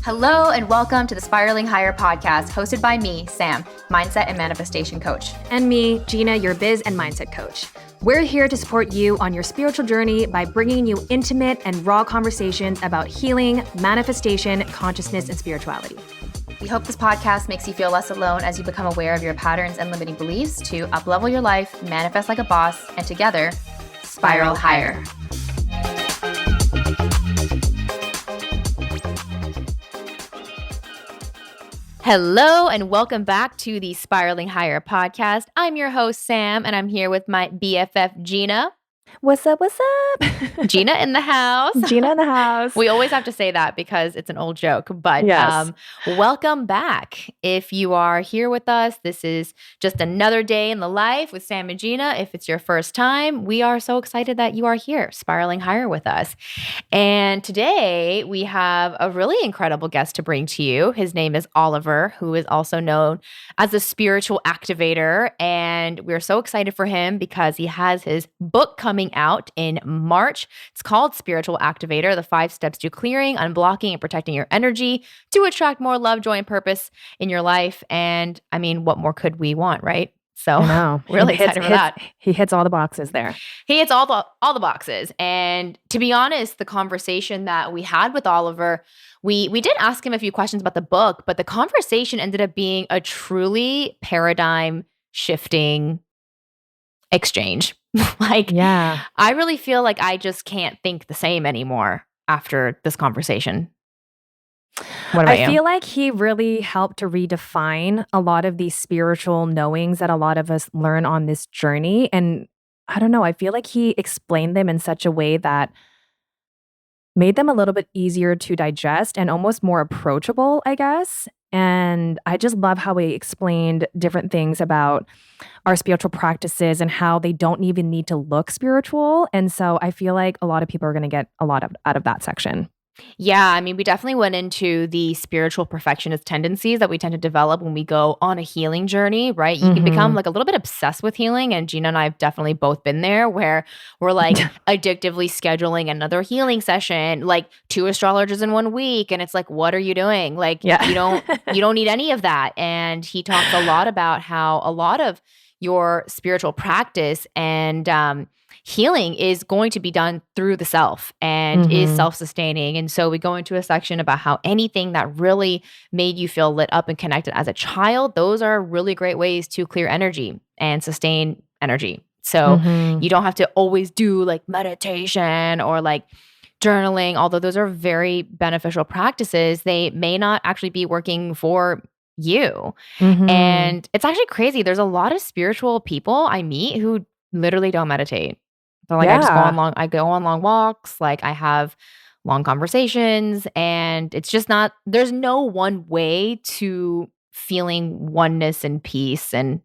Hello and welcome to the Spiraling Higher podcast, hosted by me, Sam, mindset and manifestation coach. And me, Gina, your biz and mindset coach. We're here to support you on your spiritual journey by bringing you intimate and raw conversations about healing, manifestation, consciousness, and spirituality. We hope this podcast makes you feel less alone as you become aware of your patterns and limiting beliefs to uplevel your life, manifest like a boss, and together, spiral higher. Hello and welcome back to the Spiraling Higher podcast. I'm your host, Sam, and I'm here with my BFF, Gina. What's up? What's up? Gina in the house. Gina in the house. We always have to say that because it's an old joke, but yes. Welcome back. If you are here with us, this is just another day in the life with Sam and Gina. If it's your first time, we are so excited that you are here, spiraling higher with us. And today we have a really incredible guest to bring to you. His name is Oliver, who is also known as the Spiritual Activator. And we're so excited for him because he has his book coming out in March. It's called Spiritual Activator, the 5 steps to clearing, unblocking, and protecting your energy to attract more love, joy, and purpose in your life. And I mean, what more could we want, right? So really excited for that. He hits all the boxes there. He hits all the boxes. And to be honest, the conversation that we had with Oliver, we did ask him a few questions about the book, but the conversation ended up being a truly paradigm shifting exchange. I really feel like I just can't think the same anymore after this conversation. What about you? I feel like he really helped to redefine a lot of these spiritual knowings that a lot of us learn on this journey. And I don't know, I feel like he explained them in such a way that made them a little bit easier to digest and almost more approachable, I guess. And I just love how he explained different things about our spiritual practices and how they don't even need to look spiritual. And so I feel like a lot of people are going to get a lot out of that section. Yeah, I mean, we definitely went into the spiritual perfectionist tendencies that we tend to develop when we go on a healing journey, right? You can become like a little bit obsessed with healing. And Gina and I have definitely both been there where we're like addictively scheduling another healing session, like 2 astrologers in 1 week. And it's like, what are you doing? Like, you don't need any of that. And he talks a lot about how a lot of your spiritual practice and healing is going to be done through the self and is self-sustaining. And so we go into a section about how anything that really made you feel lit up and connected as a child, those are really great ways to clear energy and sustain energy. So you don't have to always do like meditation or like journaling, although those are very beneficial practices. They may not actually be working for you. And it's actually crazy. There's a lot of spiritual people I meet who literally don't meditate. So like I go on long walks, like I have long conversations, and it's just not, there's no one way to feeling oneness and peace and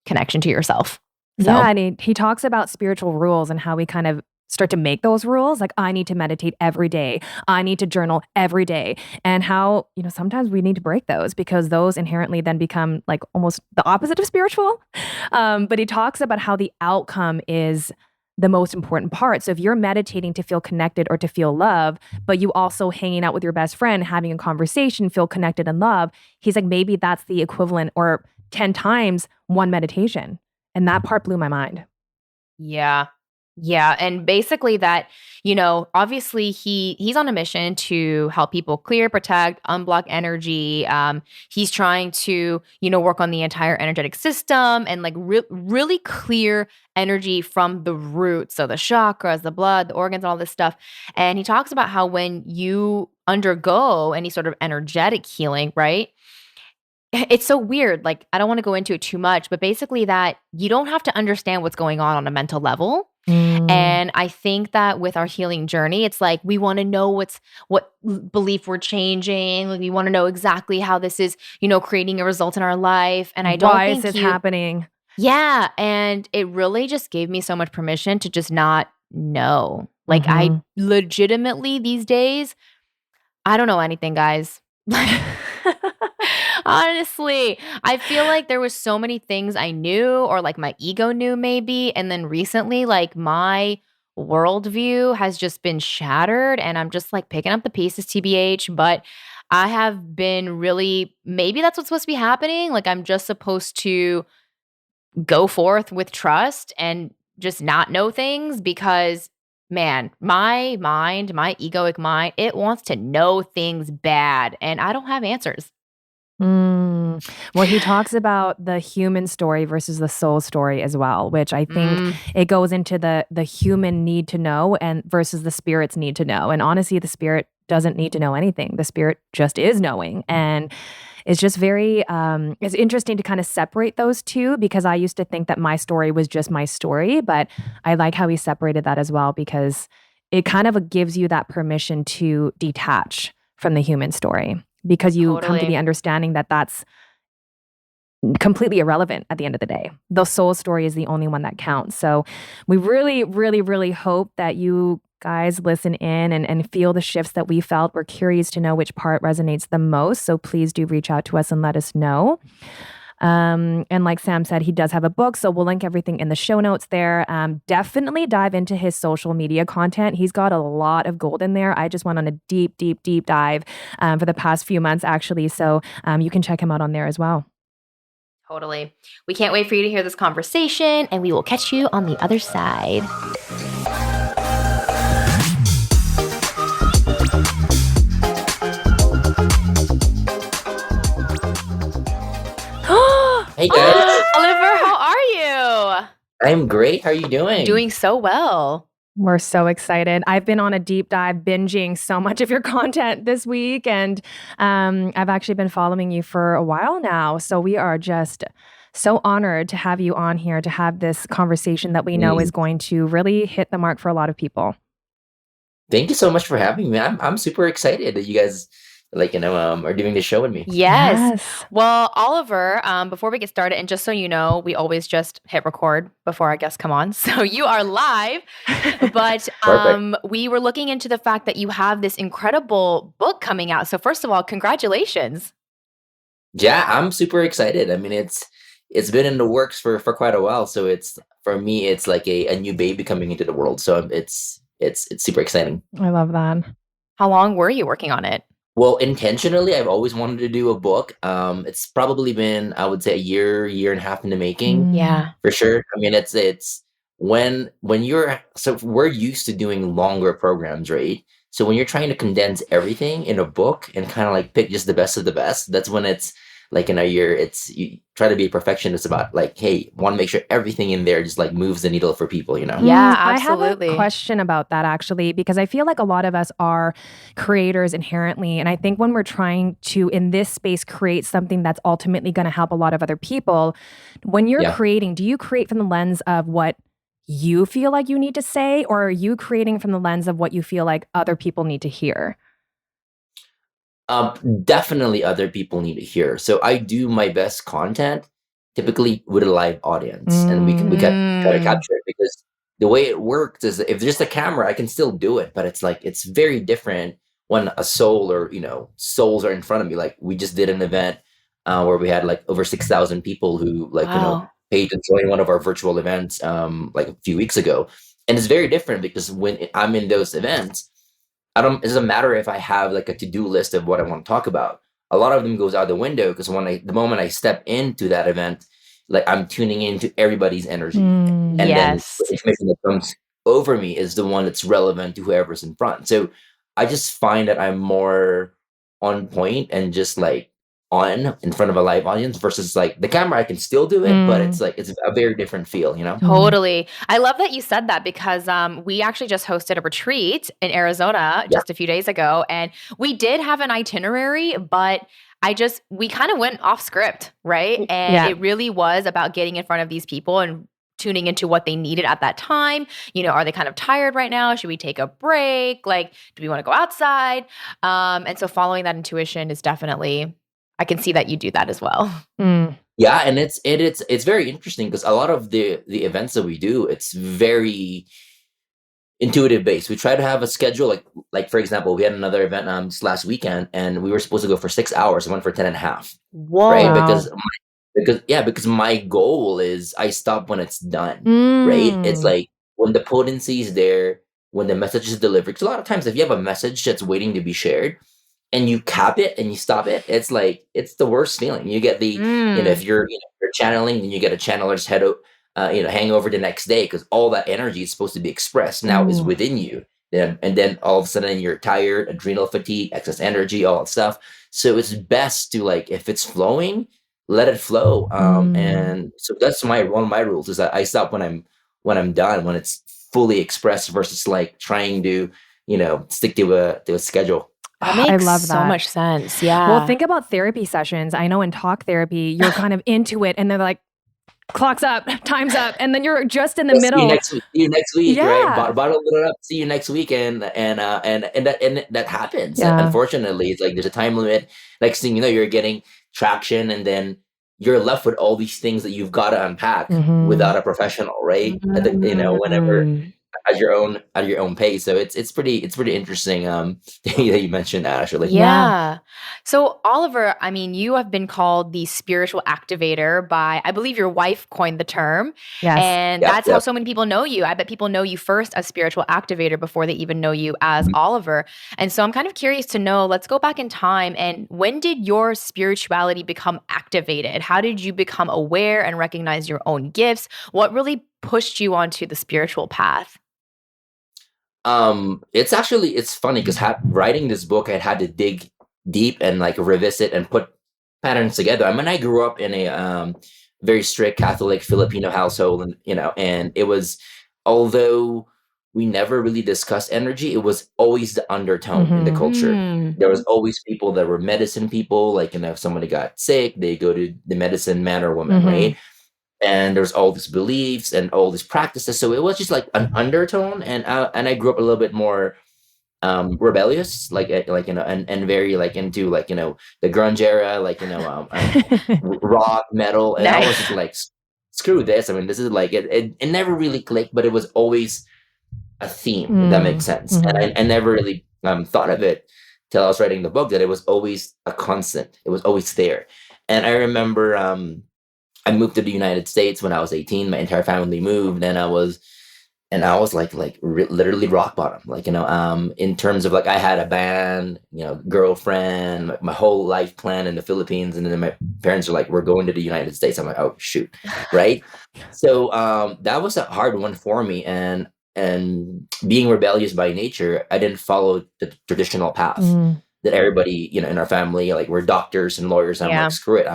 connection to yourself. So. Yeah, and he talks about spiritual rules and how we kind of start to make those rules. Like, I need to meditate every day. I need to journal every day. And how, sometimes we need to break those because those inherently then become like almost the opposite of spiritual. But he talks about how the outcome is the most important part. So if you're meditating to feel connected or to feel love, but you also hanging out with your best friend, having a conversation, feel connected and love, he's like, maybe that's the equivalent or 10 times one meditation. And that part blew my mind. Yeah. Yeah. And basically that, obviously he's on a mission to help people clear, protect, unblock energy. He's trying to, work on the entire energetic system and like really clear energy from the roots. So the chakras, the blood, the organs, all this stuff. And he talks about how when you undergo any sort of energetic healing, right? It's so weird. Like, I don't want to go into it too much, but basically that you don't have to understand what's going on a mental level. And I think that with our healing journey, it's like we want to know what belief we're changing. Like, we want to know exactly how this is, creating a result in our life. And I don't Why think is this happening? Yeah. And it really just gave me so much permission to just not know. Like, I legitimately these days, I don't know anything, guys. Honestly, I feel like there was so many things I knew or like my ego knew maybe. And then recently, like my worldview has just been shattered and I'm just like picking up the pieces, TBH. But I have been really, maybe that's what's supposed to be happening. Like I'm just supposed to go forth with trust and just not know things because man, my mind, my egoic mind, it wants to know things bad and I don't have answers. Well, he talks about the human story versus the soul story as well, which I think Mm, it goes into the human need to know and versus the spirit's need to know. And honestly, the spirit doesn't need to know anything. The spirit just is knowing. And it's just very it's interesting to kind of separate those two because I used to think that my story was just my story, but I like how he separated that as well because it kind of gives you that permission to detach from the human story because you come to the totally. understanding that that's completely irrelevant at the end of the day. The soul story is the only one that counts. So we really, really, really hope that you guys listen in and feel the shifts that we felt. We're curious to know which part resonates the most. So please do reach out to us and let us know. And like Sam said, he does have a book. So we'll link everything in the show notes there. Definitely dive into his social media content. He's got a lot of gold in there. I just went on a deep, deep, deep dive for the past few months, actually. So you can check him out on there as well. Totally. We can't wait for you to hear this conversation, and we will catch you on the other side. Hey guys, Oliver, how are you? I'm great. How are you doing? Doing so well. We're so excited. I've been on a deep dive binging so much of your content this week, and I've actually been following you for a while now. So we are just so honored to have you on here to have this conversation that we know is going to really hit the mark for a lot of people. Thank you so much for having me. I'm super excited that you guys are doing this show with me. Yes. Well, Oliver, before we get started, and just so you know, we always just hit record before our guests come on. So you are live. But Perfect. we were looking into the fact that you have this incredible book coming out. So first of all, congratulations. Yeah, I'm super excited. I mean, it's been in the works for quite a while. So it's for me, it's like a new baby coming into the world. So it's super exciting. I love that. How long were you working on it? Well, intentionally, I've always wanted to do a book. It's probably been, I would say, a year and a half in the making. Yeah. For sure. I mean, it's when you're so we're used to doing longer programs, right? So when you're trying to condense everything in a book and kind of like pick just the best of the best, that's when it's like in a year, it's you try to be a perfectionist about like, hey, want to make sure everything in there just like moves the needle for people, you know? Yeah, I have absolutely. a question about that actually, because I feel like a lot of us are creators inherently. And I think when we're trying to, in this space, create something that's ultimately going to help a lot of other people, when you're Yeah. creating, do you create from the lens of what you feel like you need to say, or are you creating from the lens of what you feel like other people need to hear? Definitely other people need to hear. So I do my best content typically with a live audience, and we try to Mm. capture it because the way it works is that if there's just a camera, I can still do it, but it's like it's very different when a soul or souls are in front of me. Like we just did an event where we had like over 6,000 people who Wow. paid to join one of our virtual events like a few weeks ago, and it's very different because when I'm in those events. It doesn't matter if I have like a to-do list of what I want to talk about. A lot of them goes out the window because the moment I step into that event, like I'm tuning into everybody's energy. And then the Yes. information that comes over me is the one that's relevant to whoever's in front. So I just find that I'm more on point and just like on in front of a live audience versus like the camera, I can still do it, but it's like it's a very different feel, you know? Totally. I love that you said that because we actually just hosted a retreat in Arizona Yeah. just a few days ago. And we did have an itinerary, but we kind of went off script, right? And Yeah. it really was about getting in front of these people and tuning into what they needed at that time. Are they kind of tired right now? Should we take a break? Like, do we want to go outside? And so following that intuition is definitely, I can see that you do that as well. Mm. Yeah, and it's very interesting because a lot of the events that we do, it's very intuitive based. We try to have a schedule, like for example, we had another event this last weekend, and we were supposed to go for 6 hours. I went for 10 and a half, Whoa. right? Wow. Because my goal is I stop when it's done, right? It's Mm. like when the potency is there, when the message is delivered. Because a lot of times, if you have a message that's waiting to be shared, and you cap it and you stop it, it's like it's the worst feeling. You get the if you're channeling, then you get a channeler's hangover the next day, because all that energy is supposed to be expressed now is Ooh. within you. And then all of a sudden you're tired, adrenal fatigue, excess energy, all that stuff. So it's best to, like, if it's flowing, let it flow. And so that's one of my rules, is that I stop when I'm done, when it's fully expressed, versus like trying to stick to a schedule. That I makes love so that. much sense. Yeah. Well, think about therapy sessions. I know in talk therapy, you're kind of into it and they're like, clock's up, time's up. And then you're just in the Well, see you middle. next week. See you next week, right? Yeah. Bottle it up. See you next week, and that happens. Yeah. Unfortunately, it's like there's a time limit. Next thing you know, you're getting traction, and then you're left with all these things that you've got to unpack without a professional, right? Whenever at your own pace. So it's pretty interesting. That you mentioned that, actually. Yeah. So, Oliver, I mean, you have been called the spiritual activator by, I believe your wife coined the term. Yes. And Yep, that's how yep. so many people know you. I bet people know you first as spiritual activator before they even know you as Oliver. And so I'm kind of curious to know, let's go back in time. And when did your spirituality become activated? How did you become aware and recognize your own gifts? What really pushed you onto the spiritual path? It's funny because writing this book, I had to dig deep and like revisit and put patterns together. I mean, I grew up in a very strict Catholic Filipino household, and it was, although we never really discussed energy, it was always the undertone in the culture. There was always people that were medicine people, like, if somebody got sick, they go to the medicine man or woman, right? And there's all these beliefs and all these practices, so it was just like an undertone. And I grew up a little bit more rebellious, and very like into the grunge era, rock metal, and I was just like, screw this. I mean, this is like it never really clicked, but it was always a theme, if that makes sense. And I never really thought of it till I was writing the book, that it was always a constant, it was always there. And I remember I moved to the United States when I was 18. My entire family moved, and I was literally rock bottom. In terms of, like, I had a band, girlfriend, my whole life plan in the Philippines, and then my parents were like, "We're going to the United States." I'm like, "Oh shoot," right? So that was a hard one for me, and being rebellious by nature, I didn't follow the traditional path that everybody in our family, like, we're doctors and lawyers. I'm like, screw it.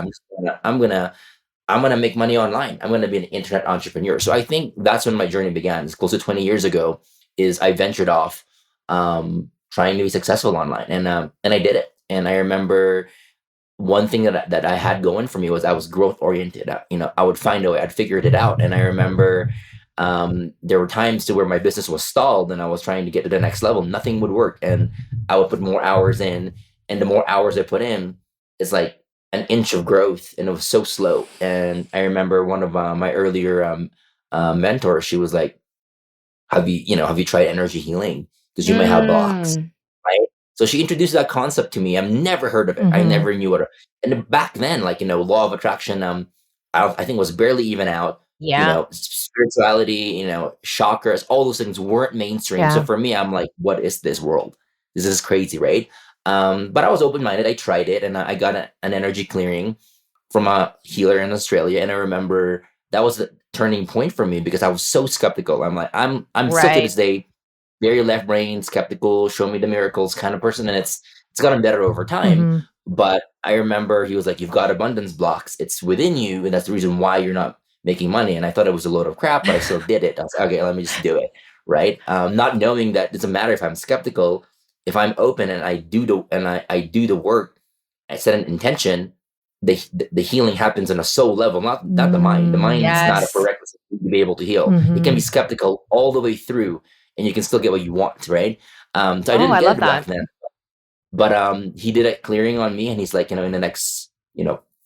I'm gonna make money online. I'm gonna be an internet entrepreneur. So I think that's when my journey began. It's close to 20 years ago. Is I ventured off, trying to be successful online, and I did it. And I remember one thing that I had going for me was I was growth oriented. I would find a way. I'd figured it out. And I remember there were times to where my business was stalled, and I was trying to get to the next level. Nothing would work, and I would put more hours in, and the more hours I put in, it's like an inch of growth, and it was so slow. And I remember one of my earlier mentors, she was like, have you tried energy healing, because you might have blocks, right? So she introduced that concept to me. I've never heard of it. I never knew what. And back then, law of attraction, I think was barely even out. Spirituality, chakras, all those things weren't mainstream. So for me, I'm like, what is this world? This is crazy, right? But I was open-minded. I tried it, and I got an energy clearing from a healer in Australia. And I remember that was the turning point for me, because I was so skeptical. I'm like, I'm still to this day very left brain, skeptical, show me the miracles kind of person. And it's gotten better over time. But I remember he was like, you've got abundance blocks. It's within you, and that's the reason why you're not making money. And I thought it was a load of crap, but I still did it. I was like, okay, let me just do it, right? Not knowing that it doesn't matter if I'm skeptical. If I'm open and I do the work, I set an intention, the healing happens on a soul level, not the mind. The mind is not a prerequisite to be able to heal. It can be skeptical all the way through, and you can still get what you want, right? So I didn't get it back then. But he did a clearing on me, and he's like, in the next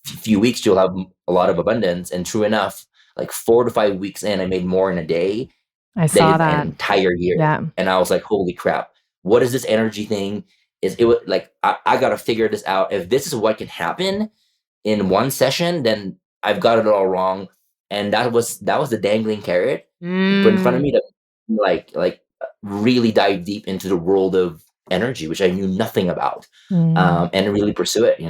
few weeks, you'll have a lot of abundance. And true enough, like 4 to 5 weeks in, I made more in a day. I saw the that. entire year. Yeah. And I was like, holy crap, what is this energy thing? It was like, I got to figure this out. If this is what can happen in one session, then I've got it all wrong. And that was the dangling carrot put in front of me to like really dive deep into the world of energy, which I knew nothing about, and really pursue it,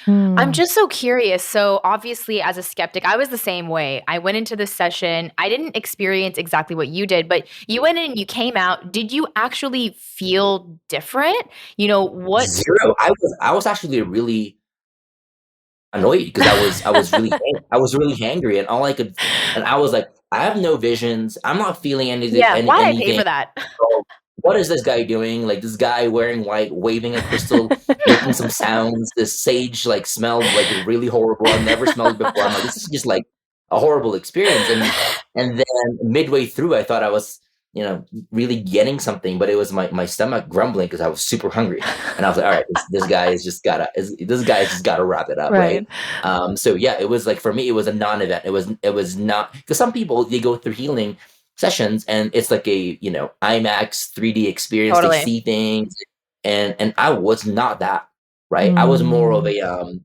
I'm just so curious. So obviously as a skeptic, I was the same way. I went into this session. I didn't experience exactly what you did, but you went in and you came out. Did you actually feel different? What? Zero. I was actually really annoyed because I was really hangry, and I was like, I have no visions. I'm not feeling anything. Yeah, why did I pay anything. for that? So what is this guy doing? Like this guy wearing white, waving a crystal, making some sounds. This sage like smelled like really horrible. I've never smelled it before. I'm like, this is just like a horrible experience. And then midway through, I thought I was, really getting something, but it was my stomach grumbling because I was super hungry, and I was like, all right, this guy's just gotta wrap it up, right? So yeah, it was like for me, it was a non-event. It was not, because some people, they go through healing sessions and it's like a IMAX 3D experience. Totally. They see things, and I was not that, right? I was more of a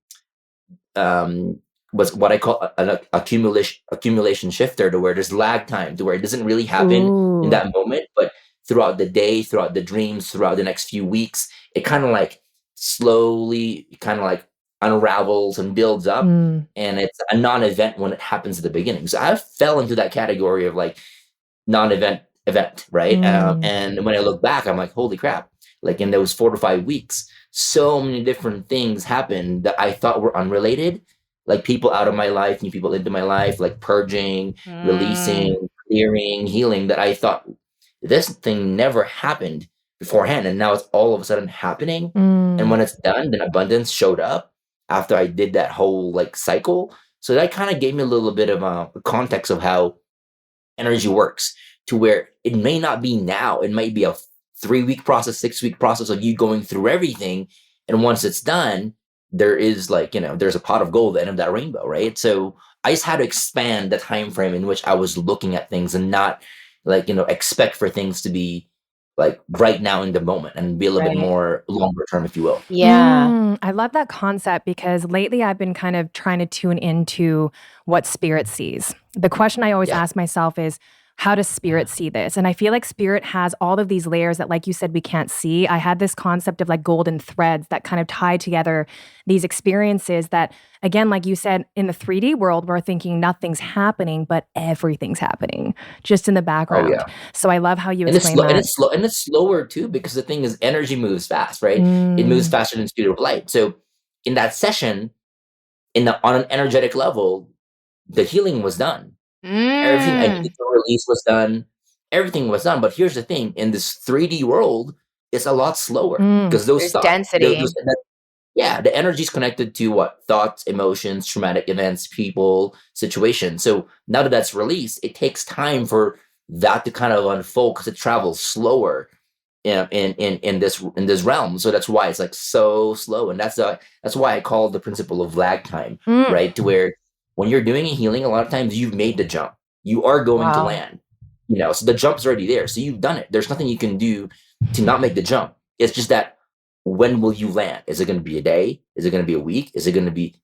was what I call an accumulation shifter, to where there's lag time, to where it doesn't really happen in that moment, but throughout the day, throughout the dreams, throughout the next few weeks, it kind of like slowly unravels and builds up, and it's a non-event when it happens at the beginning. So I fell into that category of like non-event event, right? And when I look back, I'm like, holy crap, like in those 4 to 5 weeks, so many different things happened that I thought were unrelated, like people out of my life, new people into my life, like purging, releasing, clearing, healing, that I thought this thing never happened beforehand, and now it's all of a sudden happening. And when it's done, then abundance showed up after I did that whole like cycle. So that kind of gave me a little bit of a context of how energy works, to where it may not be now, it might be a 3-week process, 6-week process of you going through everything, and once it's done, there is like, there's a pot of gold at the end of that rainbow, right? So I just had to expand the time frame in which I was looking at things, and not like, expect for things to be like right now in the moment, and be a little bit more longer term, if you will. Yeah. I love that concept, because lately I've been kind of trying to tune into what spirit sees. The question I always ask myself is, how does spirit see this? And I feel like spirit has all of these layers that, like you said, we can't see. I had this concept of like golden threads that kind of tie together these experiences that, again, like you said, in the 3D world, we're thinking nothing's happening, but everything's happening just in the background. So I love how you explain that. And it's slower too, because the thing is, energy moves fast, right? It moves faster than the speed of light. So in that session, on an energetic level, the healing was done. Everything I needed to release was done. Everything was done. But here's the thing: in this 3D world, it's a lot slower, because There's density. The energy is connected to what? Thoughts, emotions, traumatic events, people, situations. So now that that's released, it takes time for that to kind of unfold, because it travels slower in this realm. So that's why it's like so slow, and that's why I call it the principle of lag time, right? To where when you're doing a healing, a lot of times you've made the jump. You are going to land, so the jump's already there. So you've done it. There's nothing you can do to not make the jump. It's just that, when will you land? Is it going to be a day? Is it going to be a week? Is it going to be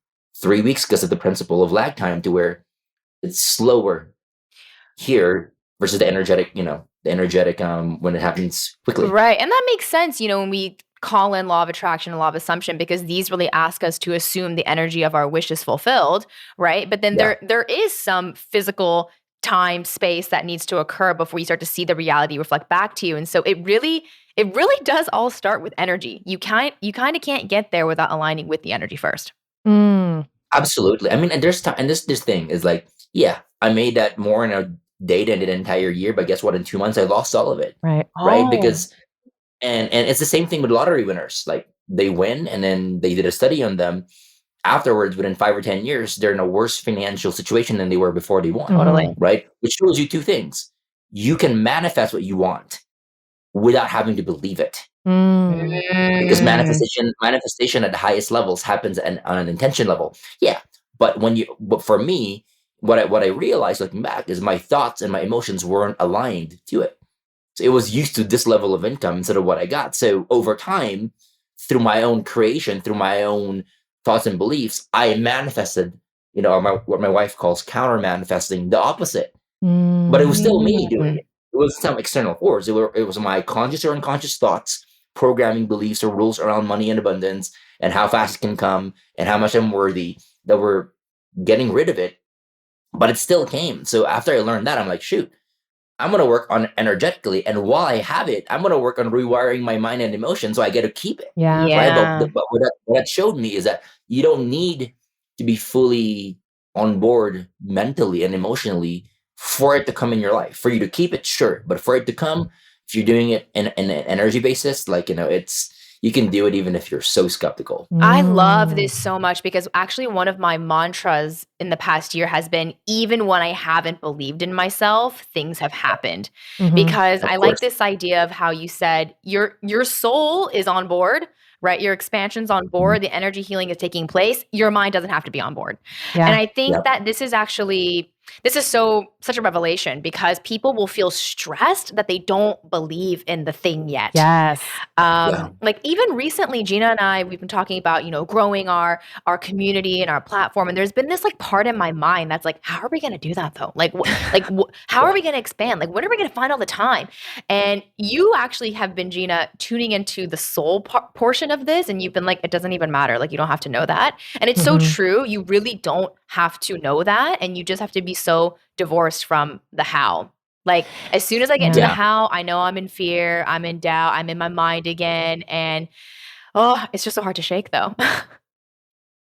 3 weeks? Because of the principle of lag time, to where it's slower here versus the energetic, when it happens quickly. Right. And that makes sense, when we call in law of attraction and law of assumption, because these really ask us to assume the energy of our wish is fulfilled, right? But then there is some physical time, space that needs to occur before you start to see the reality reflect back to you. And so it really does all start with energy. You kind of can't get there without aligning with the energy first. Absolutely. I mean, and there's time, and this thing is like, I made that more in a day than an entire year, but guess what? In 2 months, I lost all of it. Right. Because and it's the same thing with lottery winners. Like, they win, and then they did a study on them. Afterwards, within 5 or 10 years, they're in a worse financial situation than they were before they won. Totally. Right? Which shows you 2 things. You can manifest what you want without having to believe it. Because manifestation at the highest levels happens on an intention level. Yeah. But for me, what I realized looking back is my thoughts and my emotions weren't aligned to it. So it was used to this level of income instead of what I got. So over time, through my own creation, through my own thoughts and beliefs, I manifested, what my wife calls counter manifesting, the opposite. But it was still me doing it. It was some external force. It was my conscious or unconscious thoughts, programming beliefs or rules around money and abundance and how fast it can come and how much I'm worthy that were getting rid of it. But it still came. So after I learned that, I'm like, shoot, I'm going to work on energetically. And while I have it, I'm going to work on rewiring my mind and emotion so I get to keep it. Yeah. Yeah. Right. But what that showed me is that you don't need to be fully on board mentally and emotionally for it to come in your life. For you to keep it, sure. But for it to come, if you're doing it in an energy basis, you can do it even if you're so skeptical. I love this so much because actually one of my mantras in the past year has been, even when I haven't believed in myself, things have happened. Because I like this idea of how you said your soul is on board, right? Your expansion's on board, the energy healing is taking place. Your mind doesn't have to be on board. Yeah. And I think that this is such a revelation because people will feel stressed that they don't believe in the thing yet. Yes. Like even recently, Gina and I, we've been talking about, growing our community and our platform. And there's been this like part in my mind that's like, how are we going to do that though? How are we going to expand? Like, when are we going to find all the time? And you actually have been, Gina, tuning into the soul portion of this. And you've been like, it doesn't even matter. Like, you don't have to know that. And it's so true. You really don't have to know that. And you just have to be so divorced from the how. Like, as soon as I get into the how, I know I'm in fear, I'm in doubt, I'm in my mind again. And it's just so hard to shake though.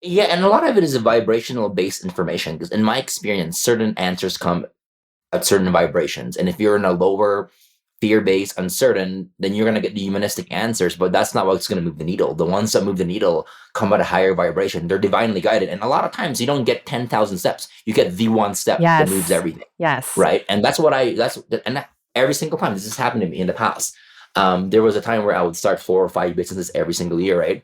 Yeah, and a lot of it is a vibrational based information because in my experience, certain answers come at certain vibrations. And if you're in a lower fear-based, uncertain, then you're going to get the humanistic answers, but that's not what's going to move the needle. The ones that move the needle come at a higher vibration. They're divinely guided. And a lot of times you don't get 10,000 steps. You get the one step that moves everything. Yes. Right. And that's every single time this has happened to me in the past. There was a time where I would start 4 or 5 businesses every single year, right?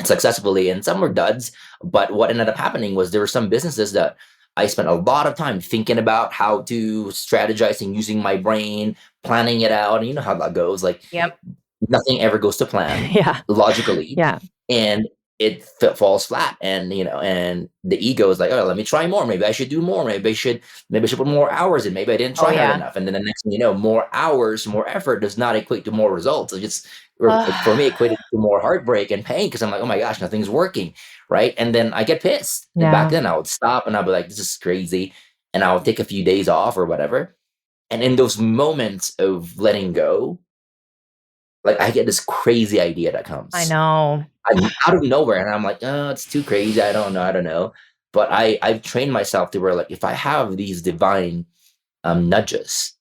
Successfully, and some were duds. But what ended up happening was there were some businesses that I spent a lot of time thinking about how to strategize and using my brain, planning it out. And you know how that goes. Like, nothing ever goes to plan logically. And it falls flat. And, and the ego is like, oh, let me try more. Maybe I should do more. Maybe I should put more hours in. Maybe I didn't try hard enough. And then the next thing you know, more hours, more effort does not equate to more results. It just, for me, equated to more heartbreak and pain because I'm like, oh my gosh, nothing's working. Right. And then I get pissed. And back then I would stop and I'd be like, this is crazy. And I would take a few days off or whatever. And in those moments of letting go, like I get this crazy idea that comes. I know. Out of nowhere. And I'm like, oh, it's too crazy. I don't know. But I've trained myself to where like, if I have these divine nudges,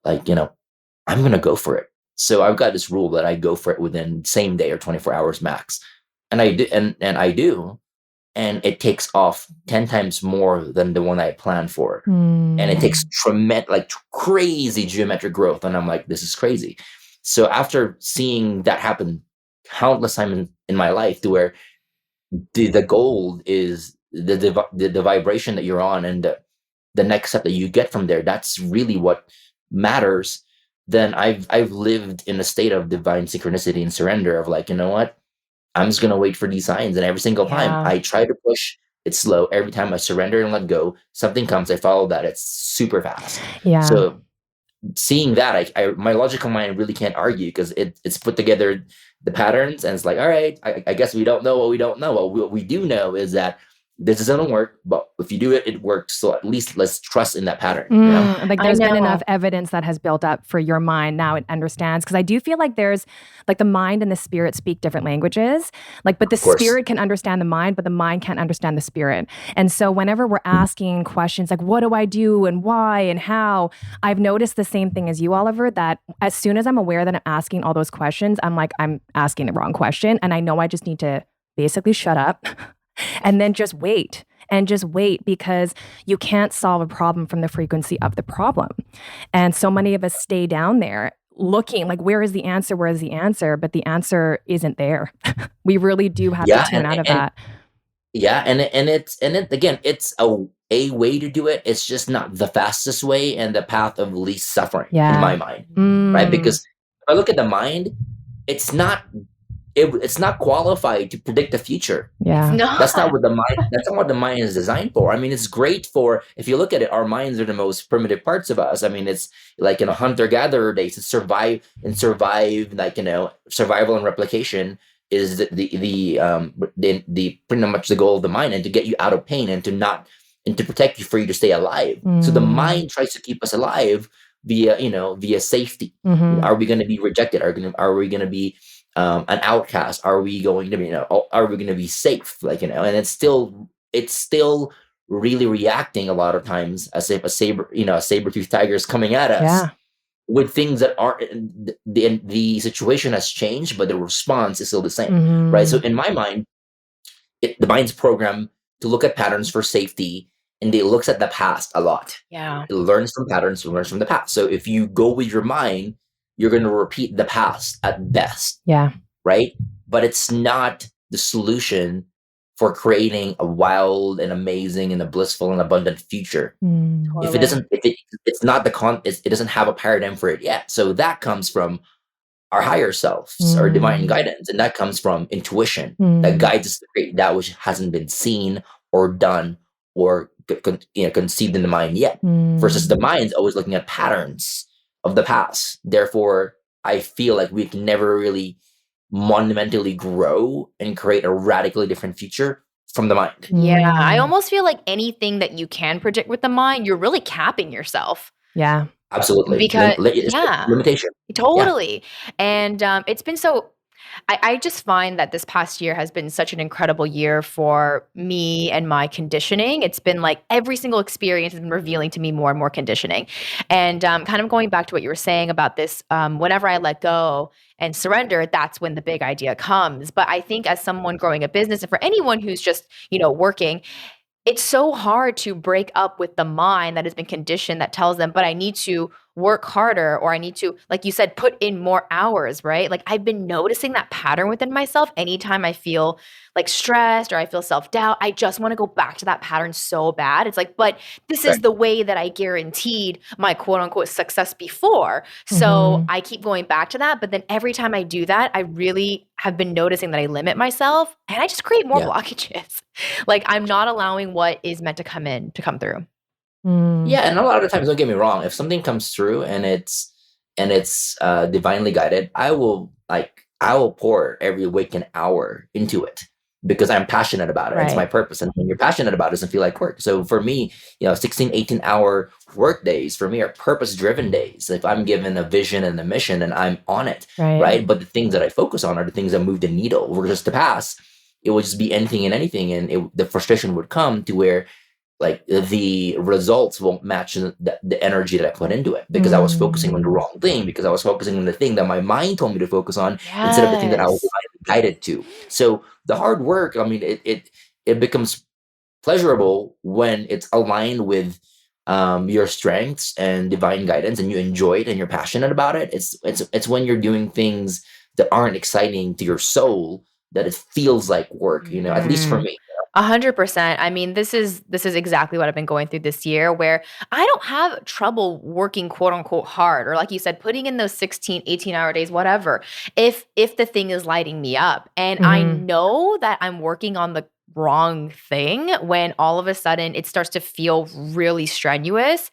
like, I'm going to go for it. So I've got this rule that I go for it within same day or 24 hours max. And I do, and I do, and it takes off 10 times more than the one I planned for. And it takes crazy geometric growth. And I'm like, this is crazy. So after seeing that happen countless times in my life, to where the goal is the vibration that you're on, and the next step that you get from there, that's really what matters. Then I've lived in a state of divine synchronicity and surrender of like, you know what? I'm just going to wait for these signs. And every single time I try to push, it's slow. Every time I surrender and let go, something comes, I follow that. It's super fast. So seeing that, my logical mind really can't argue because it's put together the patterns and it's like, all right, I guess we don't know what we don't know. What we do know is that this doesn't work, but if you do it, it works. So at least let's trust in that pattern. Like there's been enough evidence that has built up for your mind. Now it understands. Because I do feel like there's like the mind and the spirit speak different languages. Like, but the spirit can understand the mind, but the mind can't understand the spirit. And so whenever we're asking questions like, what do I do and why and how? I've noticed the same thing as you, Oliver, that as soon as I'm aware that I'm asking all those questions, I'm like, I'm asking the wrong question. And I know I just need to basically shut up. And then just wait because you can't solve a problem from the frequency of the problem. And so many of us stay down there looking like, where is the answer? But the answer isn't there. We really do have to tune out of that. Yeah, and it again, it's a way to do it. It's just not the fastest way and the path of least suffering in my Yeah. mind, right? Mm. Because if I look at the mind, it's not it's not qualified to predict the future. Yeah. That's not what the mind. That's not what the mind is designed for. I mean, it's great for if you look at it. Our minds are the most primitive parts of us. I mean, it's like in a hunter-gatherer days to survive. Like survival and replication is the pretty much the goal of the mind, and to get you out of pain and to protect you for you to stay alive. So the mind tries to keep us alive via safety. Mhm. Are we going to be rejected? Are we going to be an outcast? Are we going to be are we going to be safe? And it's still really reacting a lot of times as if a saber-toothed tiger is coming at us. Yeah. With things that aren't the situation has changed, but the response is still the same, right? So in my mind, the mind's programmed to look at patterns for safety, and it looks at the past a lot. Yeah. It learns from patterns, it learns from the past. So if you go with your mind, you're going to repeat the past at best. Yeah. Right? But it's not the solution for creating a wild and amazing and a blissful and abundant future. If it doesn't, it's not it doesn't have a paradigm for it yet. So that comes from our higher selves, our divine guidance, and that comes from intuition that guides us to create that which hasn't been seen or done or conceived in the mind yet. Versus the mind's always looking at patterns of the past. Therefore, I feel like we can never really monumentally grow and create a radically different future from the mind. Yeah, I almost feel like anything that you can predict with the mind, you're really capping yourself. Yeah. Absolutely. Because Limitation. Totally. And it's been so I just find that this past year has been such an incredible year for me and my conditioning. It's been like every single experience has been revealing to me more and more conditioning. And kind of going back to what you were saying about this, whenever I let go and surrender, that's when the big idea comes. But I think as someone growing a business, and for anyone who's just, working, it's so hard to break up with the mind that has been conditioned that tells them, but I need to work harder, or I need to, like you said, put in more hours, right? Like I've been noticing that pattern within myself. Anytime I feel like stressed or I feel self-doubt, I just want to go back to that pattern so bad. It's like, but this is the way that I guaranteed my quote unquote success before. So I keep going back to that. But then every time I do that, I really have been noticing that I limit myself and I just create more blockages. Like I'm not allowing what is meant to come through. Yeah, and a lot of the times, don't get me wrong, if something comes through and it's divinely guided, I will pour every waking hour into it because I'm passionate about it. Right. It's my purpose. And when you're passionate about it, it doesn't feel like work. So for me, 16, 18-hour work days for me are purpose-driven days. If I'm given a vision and a mission and I'm on it, right? But the things that I focus on are the things that move the needle. Versus the past, it would just be anything and anything. And the frustration would come to where like the results won't match the energy that I put into it because I was focusing on the wrong thing, because I was focusing on the thing that my mind told me to focus on instead of the thing that I was guided to. So the hard work, I mean, it becomes pleasurable when it's aligned with your strengths and divine guidance, and you enjoy it and you're passionate about it. It's when you're doing things that aren't exciting to your soul that it feels like work, at least for me. 100%. I mean, this is exactly what I've been going through this year, where I don't have trouble working quote unquote hard, or like you said, putting in those 16, 18-hour days, whatever, if the thing is lighting me up. And I know that I'm working on the wrong thing when all of a sudden it starts to feel really strenuous.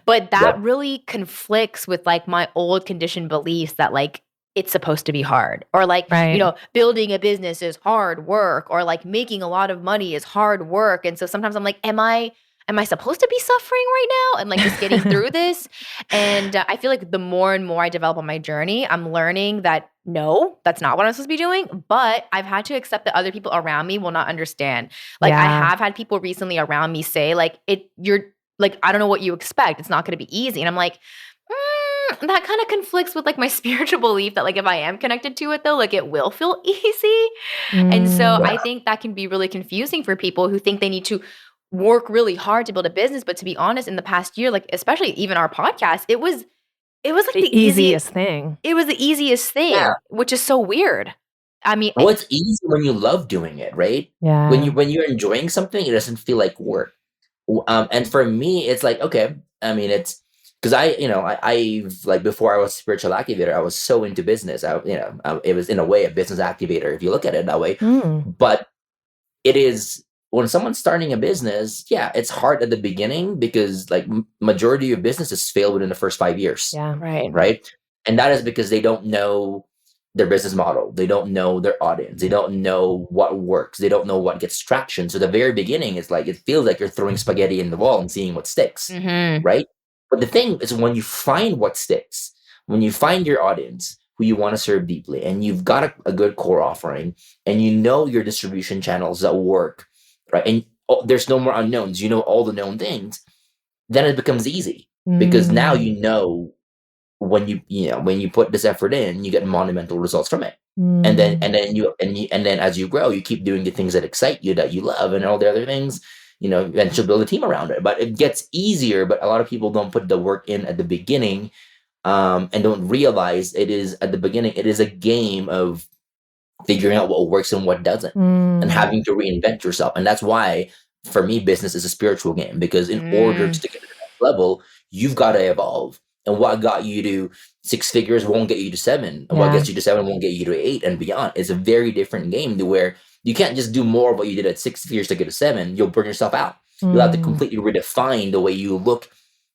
But that really conflicts with like my old conditioned beliefs that like it's supposed to be hard, or like, building a business is hard work, or like making a lot of money is hard work. And so sometimes I'm like, am I supposed to be suffering right now and like just getting through this? And I feel like the more and more I develop on my journey, I'm learning that no, that's not what I'm supposed to be doing. But I've had to accept that other people around me will not understand. Like I have had people recently around me say like, you're like, I don't know what you expect. It's not going to be easy. And I'm like, that kind of conflicts with like my spiritual belief that like if I am connected to it though, like it will feel easy. And so I think that can be really confusing for people who think they need to work really hard to build a business. But to be honest, in the past year, like especially even our podcast, it was like the easiest thing. It was the easiest thing, which is so weird. I mean, Well, it's easy when you love doing it, right? Yeah. When you're enjoying something, it doesn't feel like work. And for me, it's like, okay, I mean, it's because I've like before I was a spiritual activator, I was so into business. It was in a way a business activator if you look at it that way. But it is when someone's starting a business, yeah, it's hard at the beginning because like majority of businesses fail within the first 5 years. Yeah. Right. And that is because they don't know their business model. They don't know their audience. They don't know what works. They don't know what gets traction. So the very beginning is like, it feels like you're throwing spaghetti in the wall and seeing what sticks. Right. But the thing is when you find what sticks, when you find your audience who you want to serve deeply, and you've got a good core offering, and you know your distribution channels that work, right? And there's no more unknowns. You know all the known things. Then it becomes easy because now you know when you put this effort in, you get monumental results from it. And then as you grow, you keep doing the things that excite you, that you love, and all the other things. Eventually build a team around it. But it gets easier. But a lot of people don't put the work in at the beginning. And don't realize it is at the beginning, it is a game of figuring out what works and what doesn't, and having to reinvent yourself. And that's why, for me, business is a spiritual game, because in order to get to the next level, you've got to evolve. And what got you to 6 figures won't get you to 7. And what gets you to 7 won't get you to 8 and beyond. It's a very different game to where you can't just do more of what you did at 6 figures to get to 7. You'll burn yourself out. You'll have to completely redefine the way you look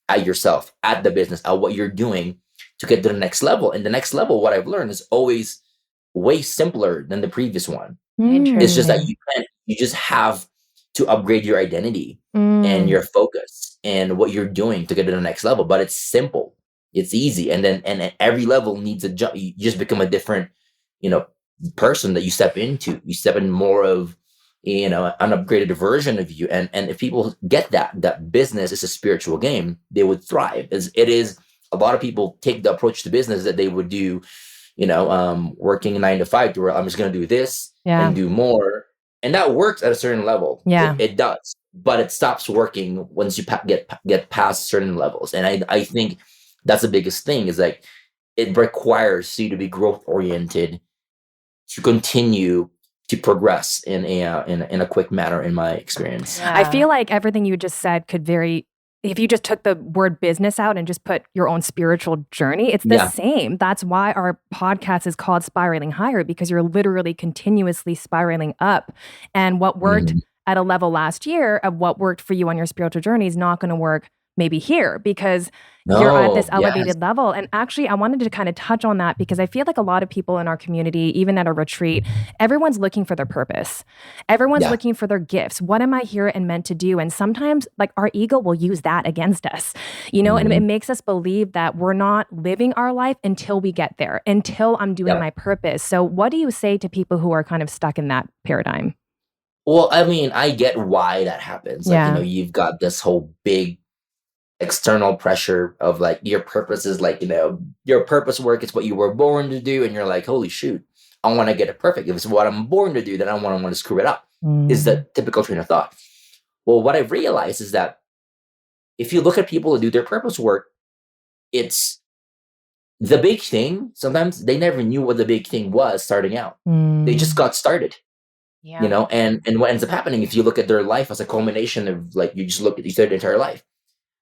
at yourself, at the business, at what you're doing to get to the next level. And the next level, what I've learned, is always way simpler than the previous one. It's just that you just have to upgrade your identity and your focus and what you're doing to get to the next level. But it's simple. It's easy. And then every level needs a jump. You just become a different, person that you step into. You step in more of, an upgraded version of you. And if people get that business is a spiritual game, they would thrive. It is. A lot of people take the approach to business that they would do, working 9 to 5, to where I'm just going to do this and do more. And that works at a certain level. Yeah. It does. But it stops working once you get past certain levels. And I think that's the biggest thing, is like it requires you to be growth oriented to continue to progress in a quick manner, in my experience. Yeah. I feel like everything you just said could if you just took the word business out and just put your own spiritual journey, it's the same. That's why our podcast is called Spiraling Higher, because you're literally continuously spiraling up. And what worked at a level last year of what worked for you on your spiritual journey is not going to work maybe here, because you're at this elevated level. And actually, I wanted to kind of touch on that, because I feel like a lot of people in our community, even at a retreat, everyone's looking for their purpose. Everyone's looking for their gifts. What am I here and meant to do? And sometimes like our ego will use that against us, and it makes us believe that we're not living our life until we get there, until I'm doing my purpose. So what do you say to people who are kind of stuck in that paradigm? Well, I mean, I get why that happens. Like, you've got this whole big external pressure of like your purpose is like, your purpose work is what you were born to do. And you're like, holy shoot, I want to get it perfect. If it's what I'm born to do, then I want to screw it up, is the typical train of thought. Well, what I've realized is that if you look at people who do their purpose work, it's the big thing. Sometimes they never knew what the big thing was starting out. They just got started. And what ends up happening, if you look at their life as a culmination of like, you study their entire life.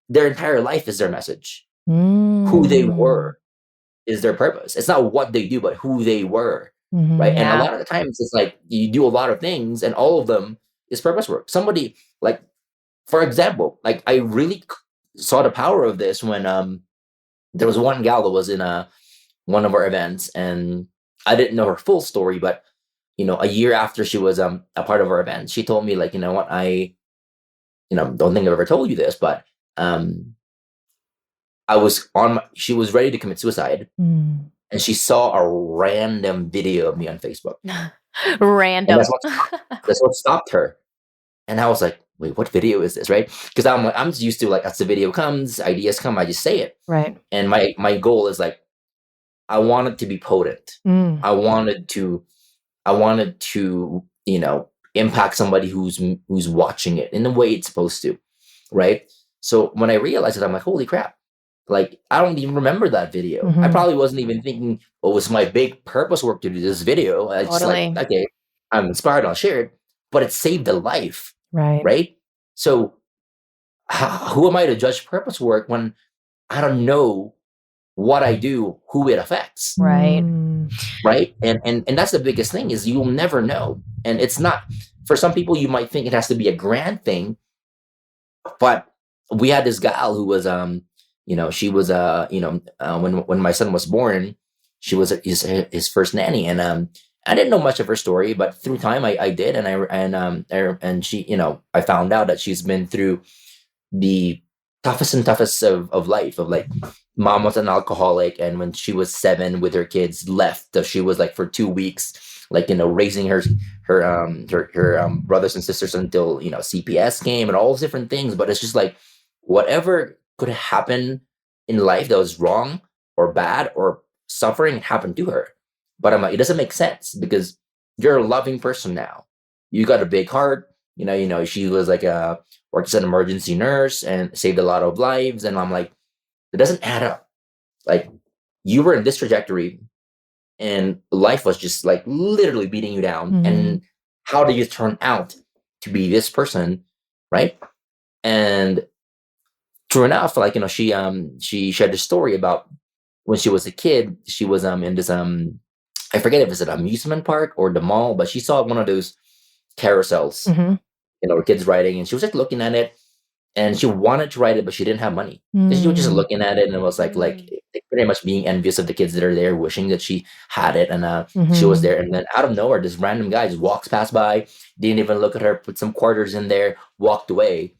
Their entire life is their message. Who they were is their purpose. It's not what they do, but who they were, right? And a lot of the times, it's like you do a lot of things, and all of them is purpose work. Somebody, like, for example, like I really saw the power of this when there was one gal that was in one of our events, and I didn't know her full story, but a year after she was a part of our event, she told me, like, what, I don't think I've ever told you this, but she was ready to commit suicide, and she saw a random video of me on Facebook. Random. That's what stopped her. And I was like, wait, what video is this? Right? Because I'm just used to, like, as the video comes, ideas come, I just say it. Right. And my goal is like, I want it to be potent. I wanted to, impact somebody who's watching it in the way it's supposed to. Right. So when I realized it, I'm like, holy crap, Like, I don't even remember that video. I probably wasn't even thinking, oh, it was my big purpose work to do this video. I just like, Totally. okay, I'm inspired, I'll share it. But it saved a life, Right. right? So who am I to judge purpose work when I don't know what I do, who it affects, Right. right? And that's the biggest thing, is you'll never know. And it's not, for some people, you might think it has to be a grand thing, but we had this gal who was she was when my son was born, she was his first nanny, and I didn't know much of her story, but through time I did, and she, I found out that she's been through the toughest of life, of like, mom was an alcoholic, and when she was 7 with her kids, left. So she was like for 2 weeks, like, raising her brothers and sisters until CPS came and all those different things. But it's just like, whatever could happen in life that was wrong or bad or suffering happened to her. But I'm like, it doesn't make sense, because you're a loving person now. You got a big heart. She was like worked as an emergency nurse and saved a lot of lives. And I'm like, it doesn't add up. Like, you were in this trajectory and life was just like literally beating you down. And how do you turn out to be this person, right? And true enough, like, she shared a story about when she was a kid. She was in this I forget if it's an amusement park or the mall, but she saw one of those carousels, kids riding, and she was like looking at it, and she wanted to ride it, but she didn't have money. So she was just looking at it, and it was like pretty much being envious of the kids that are there, wishing that she had it. And she was there, and then out of nowhere, this random guy just walks past by, didn't even look at her, put some quarters in there, walked away.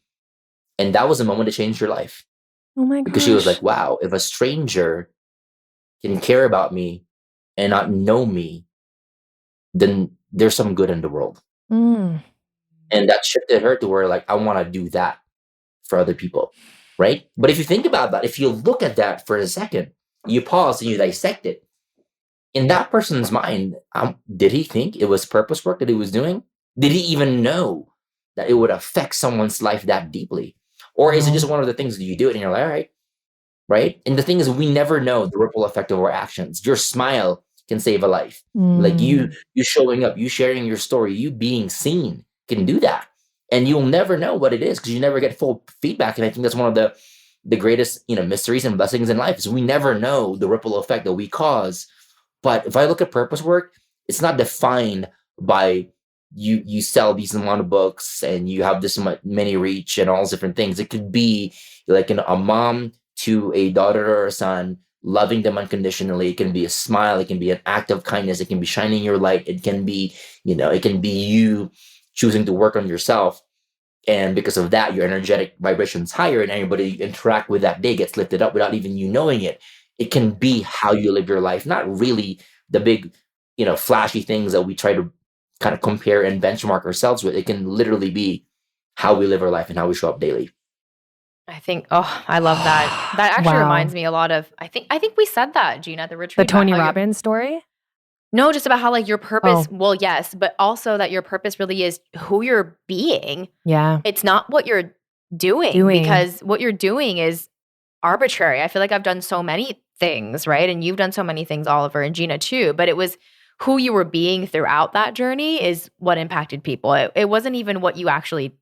And that was a moment that changed her life. Oh my gosh. Because she was like, wow, if a stranger can care about me and not know me, then there's some good in the world. And that shifted her to where, like, I want to do that for other people, right? But if you think about that, if you look at that for a second, you pause and you dissect it. In that person's mind, did he think it was purpose work that he was doing? Did he even know that it would affect someone's life that deeply? Or is it just one of the things that you do it and you're like, all right, right? And the thing is, we never know the ripple effect of our actions. Your smile can save a life. Like, you showing up, you sharing your story, you being seen can do that. And you'll never know what it is, because you never get full feedback. And I think that's one of the greatest mysteries and blessings in life, is we never know the ripple effect that we cause. But if I look at purpose work, it's not defined by you sell these amount of books and you have this many reach and all those different things. It could be like a mom to a daughter or a son, loving them unconditionally. It can be a smile. It can be an act of kindness. It can be shining your light. It can be, it can be you choosing to work on yourself. And because of that, your energetic vibration's higher, and everybody you interact with that day gets lifted up without even you knowing it. It can be how you live your life, not really the big, flashy things that we try to kind of compare and benchmark ourselves with. It can literally be how we live our life and how we show up daily. I think, I love that. That actually reminds me a lot of, I think we said that, Gina, at the retreat. The Tony Robbins story? No, just about how, like, your purpose, well, yes, but also that your purpose really is who you're being. Yeah. It's not what you're doing. Because what you're doing is arbitrary. I feel like I've done so many things, right? And you've done so many things, Oliver and Gina too, but it was who you were being throughout that journey is what impacted people. It wasn't even what you actually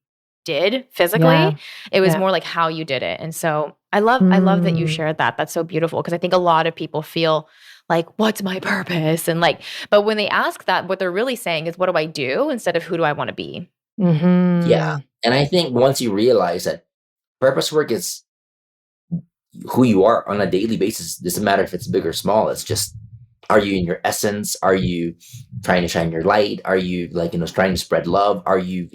did physically. Yeah. It was more like how you did it. And so I love that you shared that. That's so beautiful, because I think a lot of people feel like, what's my purpose? And like, but when they ask that, what they're really saying is, what do I do, instead of who do I want to be? Yeah. And I think once you realize that purpose work is who you are on a daily basis, it doesn't matter if it's big or small. It's just, are you in your essence? Are you trying to shine your light? Are you trying to spread love? Are you,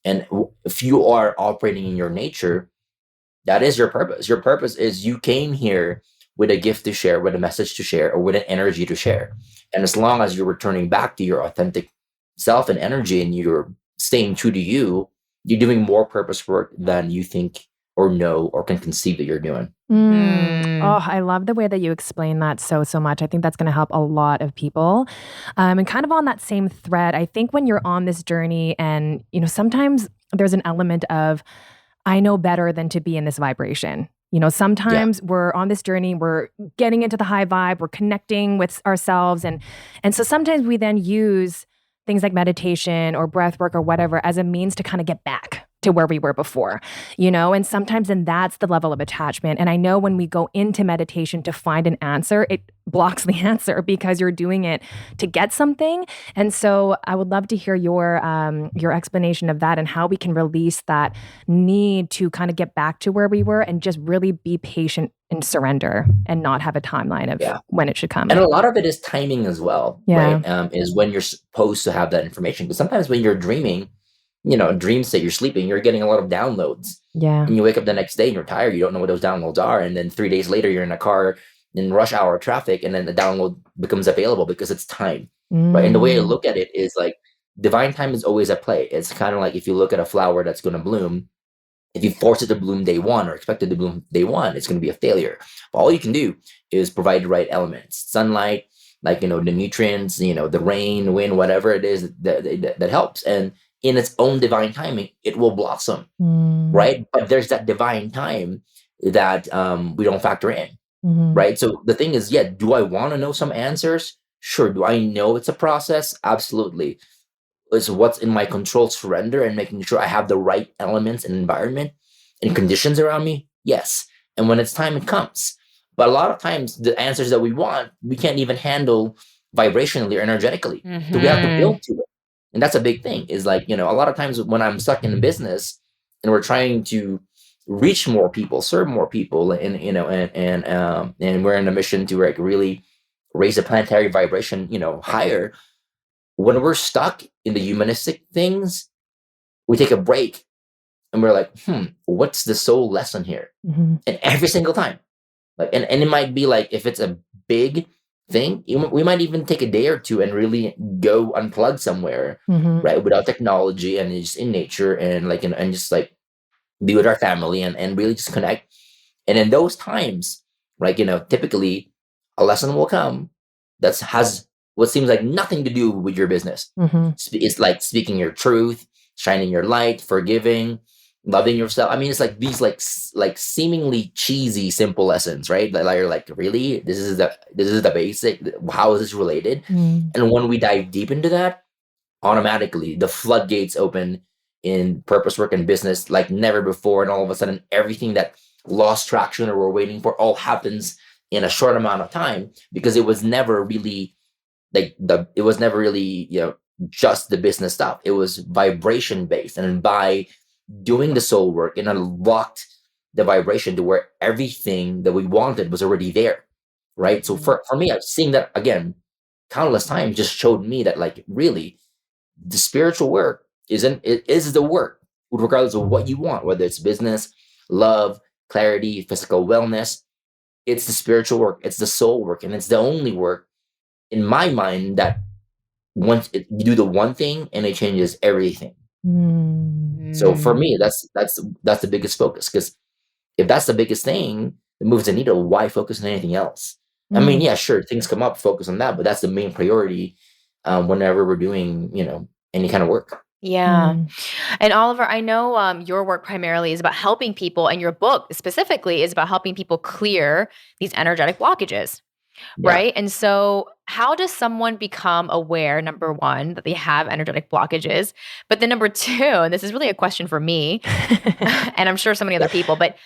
and if you are operating in your nature, that is your purpose. Your purpose is you came here with a gift to share, with a message to share, or with an energy to share. And as long as you're returning back to your authentic self and energy, and you're staying true to you, you're doing more purpose work than you think or know or can conceive that you're doing. Oh, I love the way that you explain that so much. I think that's going to help a lot of people. And kind of on that same thread, I think when you're on this journey, and sometimes there's an element of, I know better than to be in this vibration. Sometimes we're on this journey, we're getting into the high vibe, we're connecting with ourselves. And so sometimes we then use things like meditation or breath work or whatever as a means to kind of get back to where we were before, and sometimes then that's the level of attachment. And I know when we go into meditation to find an answer, it blocks the answer because you're doing it to get something. And so I would love to hear your explanation of that and how we can release that need to kind of get back to where we were and just really be patient and surrender and not have a timeline of when it should come. And a lot of it is timing as well, Yeah. right? Is when you're supposed to have that information. Because sometimes when you're dreaming, dream state, you're sleeping, you're getting a lot of downloads. Yeah. And you wake up the next day and you're tired, you don't know what those downloads are. And then 3 days later, you're in a car in rush hour traffic, and then the download becomes available because it's time, right? And the way I look at it is like divine time is always at play. It's kind of like if you look at a flower that's going to bloom, if you force it to bloom day one or expect it to bloom day one, it's going to be a failure. But all you can do is provide the right elements, sunlight, like, the nutrients, the rain, wind, whatever it is that helps. And in its own divine timing, it will blossom, right? But there's that divine time that we don't factor in, right? So the thing is, do I want to know some answers? Sure. Do I know it's a process? Absolutely. Is what's in my control surrender and making sure I have the right elements and environment and conditions around me? Yes. And when it's time, it comes. But a lot of times, the answers that we want, we can't even handle vibrationally or energetically. So we have to build to it. And that's a big thing, is like, a lot of times when I'm stuck in business and we're trying to reach more people, serve more people, and and we're in a mission to like really raise the planetary vibration, higher. When we're stuck in the humanistic things, we take a break and we're like, what's the soul lesson here? And every single time, like, and it might be like, if it's a big thing, we might even take a day or two and really go unplug somewhere, right, without technology and just in nature, and like, and just like be with our family and really just connect. And in those times, like, typically a lesson will come that has what seems like nothing to do with your business. It's like speaking your truth, shining your light, forgiving, loving yourself. I mean, it's like these like seemingly cheesy, simple lessons, right? That you're like, really, this is the basic. How is this related? And when we dive deep into that, automatically the floodgates open in purpose work and business like never before. And all of a sudden, everything that lost traction or we're waiting for all happens in a short amount of time, because it was never really just the business stuff. It was vibration based. And by doing the soul work, it unlocked the vibration to where everything that we wanted was already there, right? So for me, seeing that again countless times just showed me that, like, really the spiritual work is the work, regardless of what you want, whether it's business, love, clarity, physical wellness. It's the spiritual work, it's the soul work, and it's the only work in my mind that once you do the one thing and it changes everything. So for me, that's the biggest focus, because if that's the biggest thing that moves the needle, why focus on anything else? I mean, yeah, sure, things come up, focus on that, but that's the main priority whenever we're doing, any kind of work. Yeah. And Oliver, I know your work primarily is about helping people, and your book specifically is about helping people clear these energetic blockages. Yeah. Right. And so how does someone become aware, number one, that they have energetic blockages? But then number two, and this is really a question for me, and I'm sure so many other people, but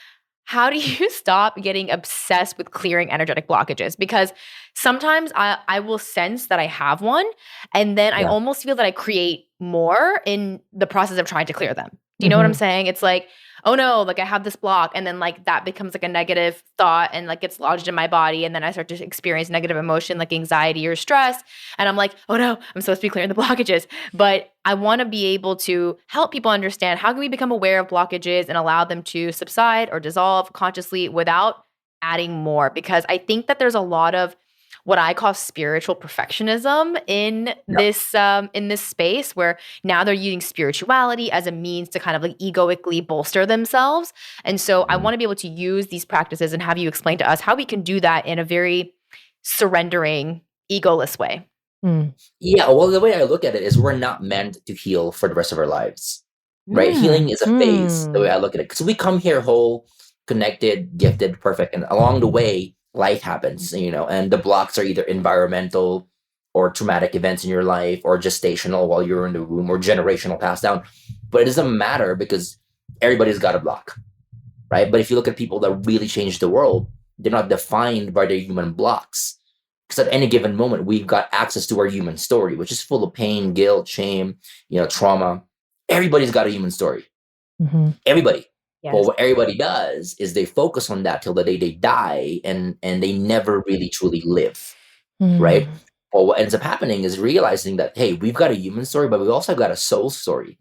how do you stop getting obsessed with clearing energetic blockages? Because sometimes I will sense that I have one, and then I almost feel that I create more in the process of trying to clear them. Do you know what I'm saying? It's like, oh no, like I have this block, and then like that becomes like a negative thought and like gets lodged in my body, and then I start to experience negative emotion like anxiety or stress, and I'm like, oh no, I'm supposed to be clearing the blockages. But I want to be able to help people understand, how can we become aware of blockages and allow them to subside or dissolve consciously without adding more? Because I think that there's a lot of what I call spiritual perfectionism in this space, where now they're using spirituality as a means to kind of like egoically bolster themselves. And so I want to be able to use these practices and have you explain to us how we can do that in a very surrendering, egoless way. Yeah, well, the way I look at it is we're not meant to heal for the rest of our lives, right? Healing is a phase, the way I look at it. Because we come here whole, connected, gifted, perfect. And along the way, life happens, and the blocks are either environmental or traumatic events in your life, or gestational while you're in the womb, or generational passed down. But it doesn't matter because everybody's got a block, right? But if you look at people that really change the world, they're not defined by their human blocks. Because at any given moment, we've got access to our human story, which is full of pain, guilt, shame, trauma. Everybody's got a human story. Everybody. Yes. But what everybody does is they focus on that till the day they die, and they never really truly live, right? Well, what ends up happening is realizing that, hey, we've got a human story, but we also got a soul story,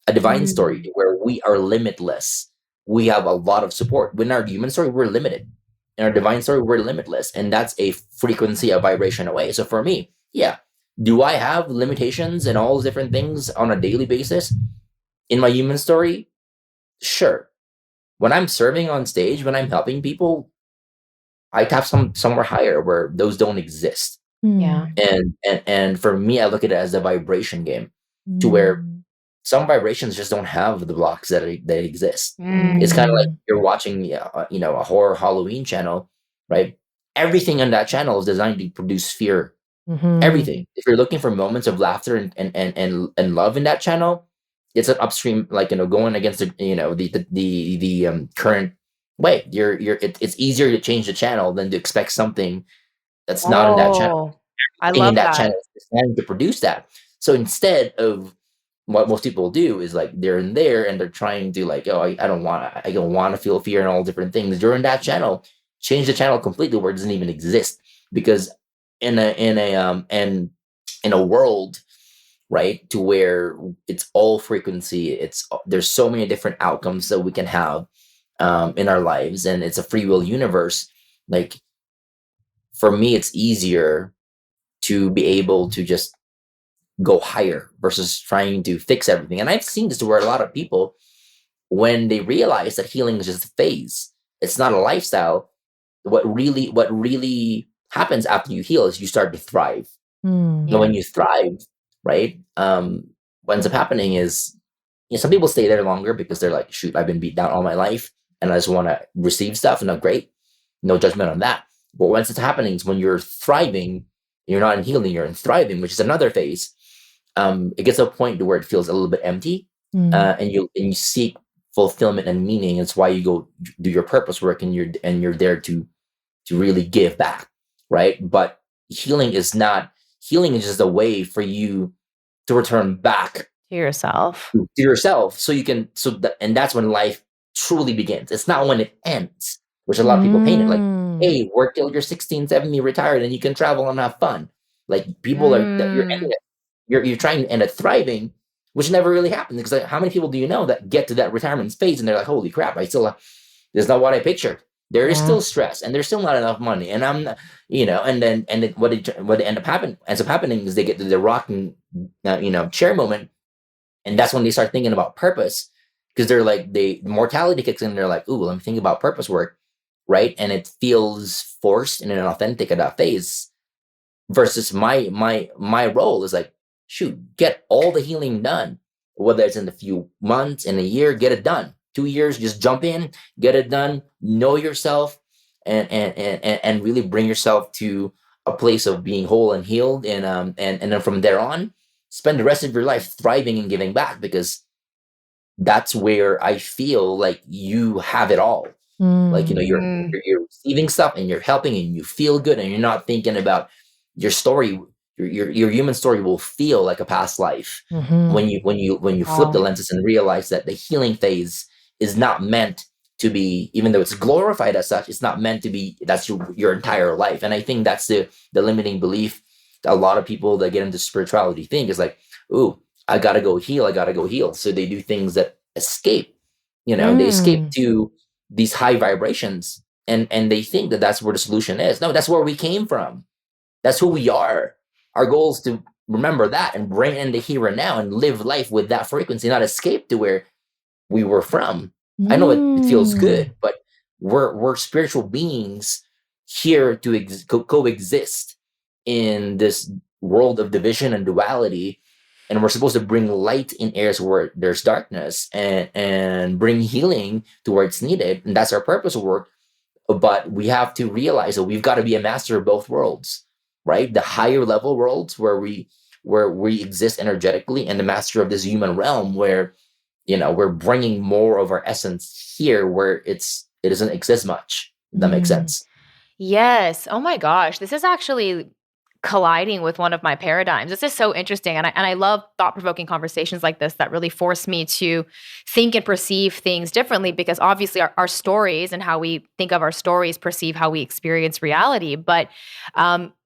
a divine story, where we are limitless. We have a lot of support. When our human story, we're limited. In our divine story, we're limitless. And that's a frequency, a vibration away. So for me, yeah, do I have limitations and all those different things on a daily basis in my human story? Sure. When I'm serving on stage, when I'm helping people, I tap somewhere higher where those don't exist. Yeah. And for me, I look at it as a vibration game, to where some vibrations just don't have the blocks that exist. It's kind of like you're watching, a horror Halloween channel, right? Everything on that channel is designed to produce fear. Everything. If you're looking for moments of laughter and love in that channel, it's an upstream, like, going against the current way. It's easier to change the channel than to expect something that's not in that channel. I love that. Channel is designed to produce that. So instead of what most people do is, like, they're in there and they're trying to, like, I don't want to feel fear and all different things. During that channel, change the channel completely where it doesn't even exist. Because in a world, right, to where it's all frequency, there's so many different outcomes that we can have in our lives, and it's a free will universe. Like, for me, it's easier to be able to just go higher versus trying to fix everything. And I've seen this where a lot of people, when they realize that healing is just a phase, it's not a lifestyle, what really happens after you heal is you start to thrive. And when you thrive, right, what ends up happening is, some people stay there longer because they're like, shoot, I've been beat down all my life and I just want to receive stuff. And great, no judgment on that. But once it's happening is when you're thriving, you're not in healing, you're in thriving, which is another phase. It gets to a point to where it feels a little bit empty, and you seek fulfillment and meaning. It's why you go do your purpose work, and you're there to really give back, right? But healing is just a way for you to return back To yourself. so you can, and that's when life truly begins. It's not when it ends, which a lot of people paint it like, hey, work till you're 16, 17, retired, and you can travel and have fun. Like, people you're trying to end up thriving, which never really happens. Because, like, how many people do you know that get to that retirement phase and they're like, holy crap, this is not what I pictured. There is still stress, and there's still not enough money, and I'm not, and then what ends up happening is they get to the rocking, chair moment, and that's when they start thinking about purpose, because they're like, mortality kicks in, and they're like, ooh, let me think about purpose work, right? And it feels forced and inauthentic at that phase. Versus my role is like, shoot, get all the healing done, whether it's in a few months, in a year, get it done. 2 years, just jump in, get it done, know yourself, and really bring yourself to a place of being whole and healed, and then from there on, spend the rest of your life thriving and giving back, because that's where I feel like you have it all. Like, you're receiving stuff and you're helping and you feel good, and you're not thinking about your story. Your human story will feel like a past life when you flip the lenses and realize that the healing phase is not meant to be, even though it's glorified as such, it's not meant to be, that's your entire life. And I think that's the limiting belief that a lot of people that get into spirituality think is like, ooh, I gotta go heal. So they do things that escape, they escape to these high vibrations, and they think that that's where the solution is. No, that's where we came from. That's who we are. Our goal is to remember that and bring it into here and now and live life with that frequency, not escape to where we were from. I know it feels good, but we're spiritual beings here to coexist in this world of division and duality, and we're supposed to bring light in areas where there's darkness, and bring healing to where it's needed, and that's our purpose of work. But we have to realize that we've got to be a master of both worlds, right? The higher level worlds where we exist energetically, and the master of this human realm where, we're bringing more of our essence here where it doesn't exist much. If that makes sense. Yes. Oh my gosh. This is actually colliding with one of my paradigms. This is so interesting. And I love thought-provoking conversations like this that really force me to think and perceive things differently, because obviously our stories and how we think of our stories perceive how we experience reality. But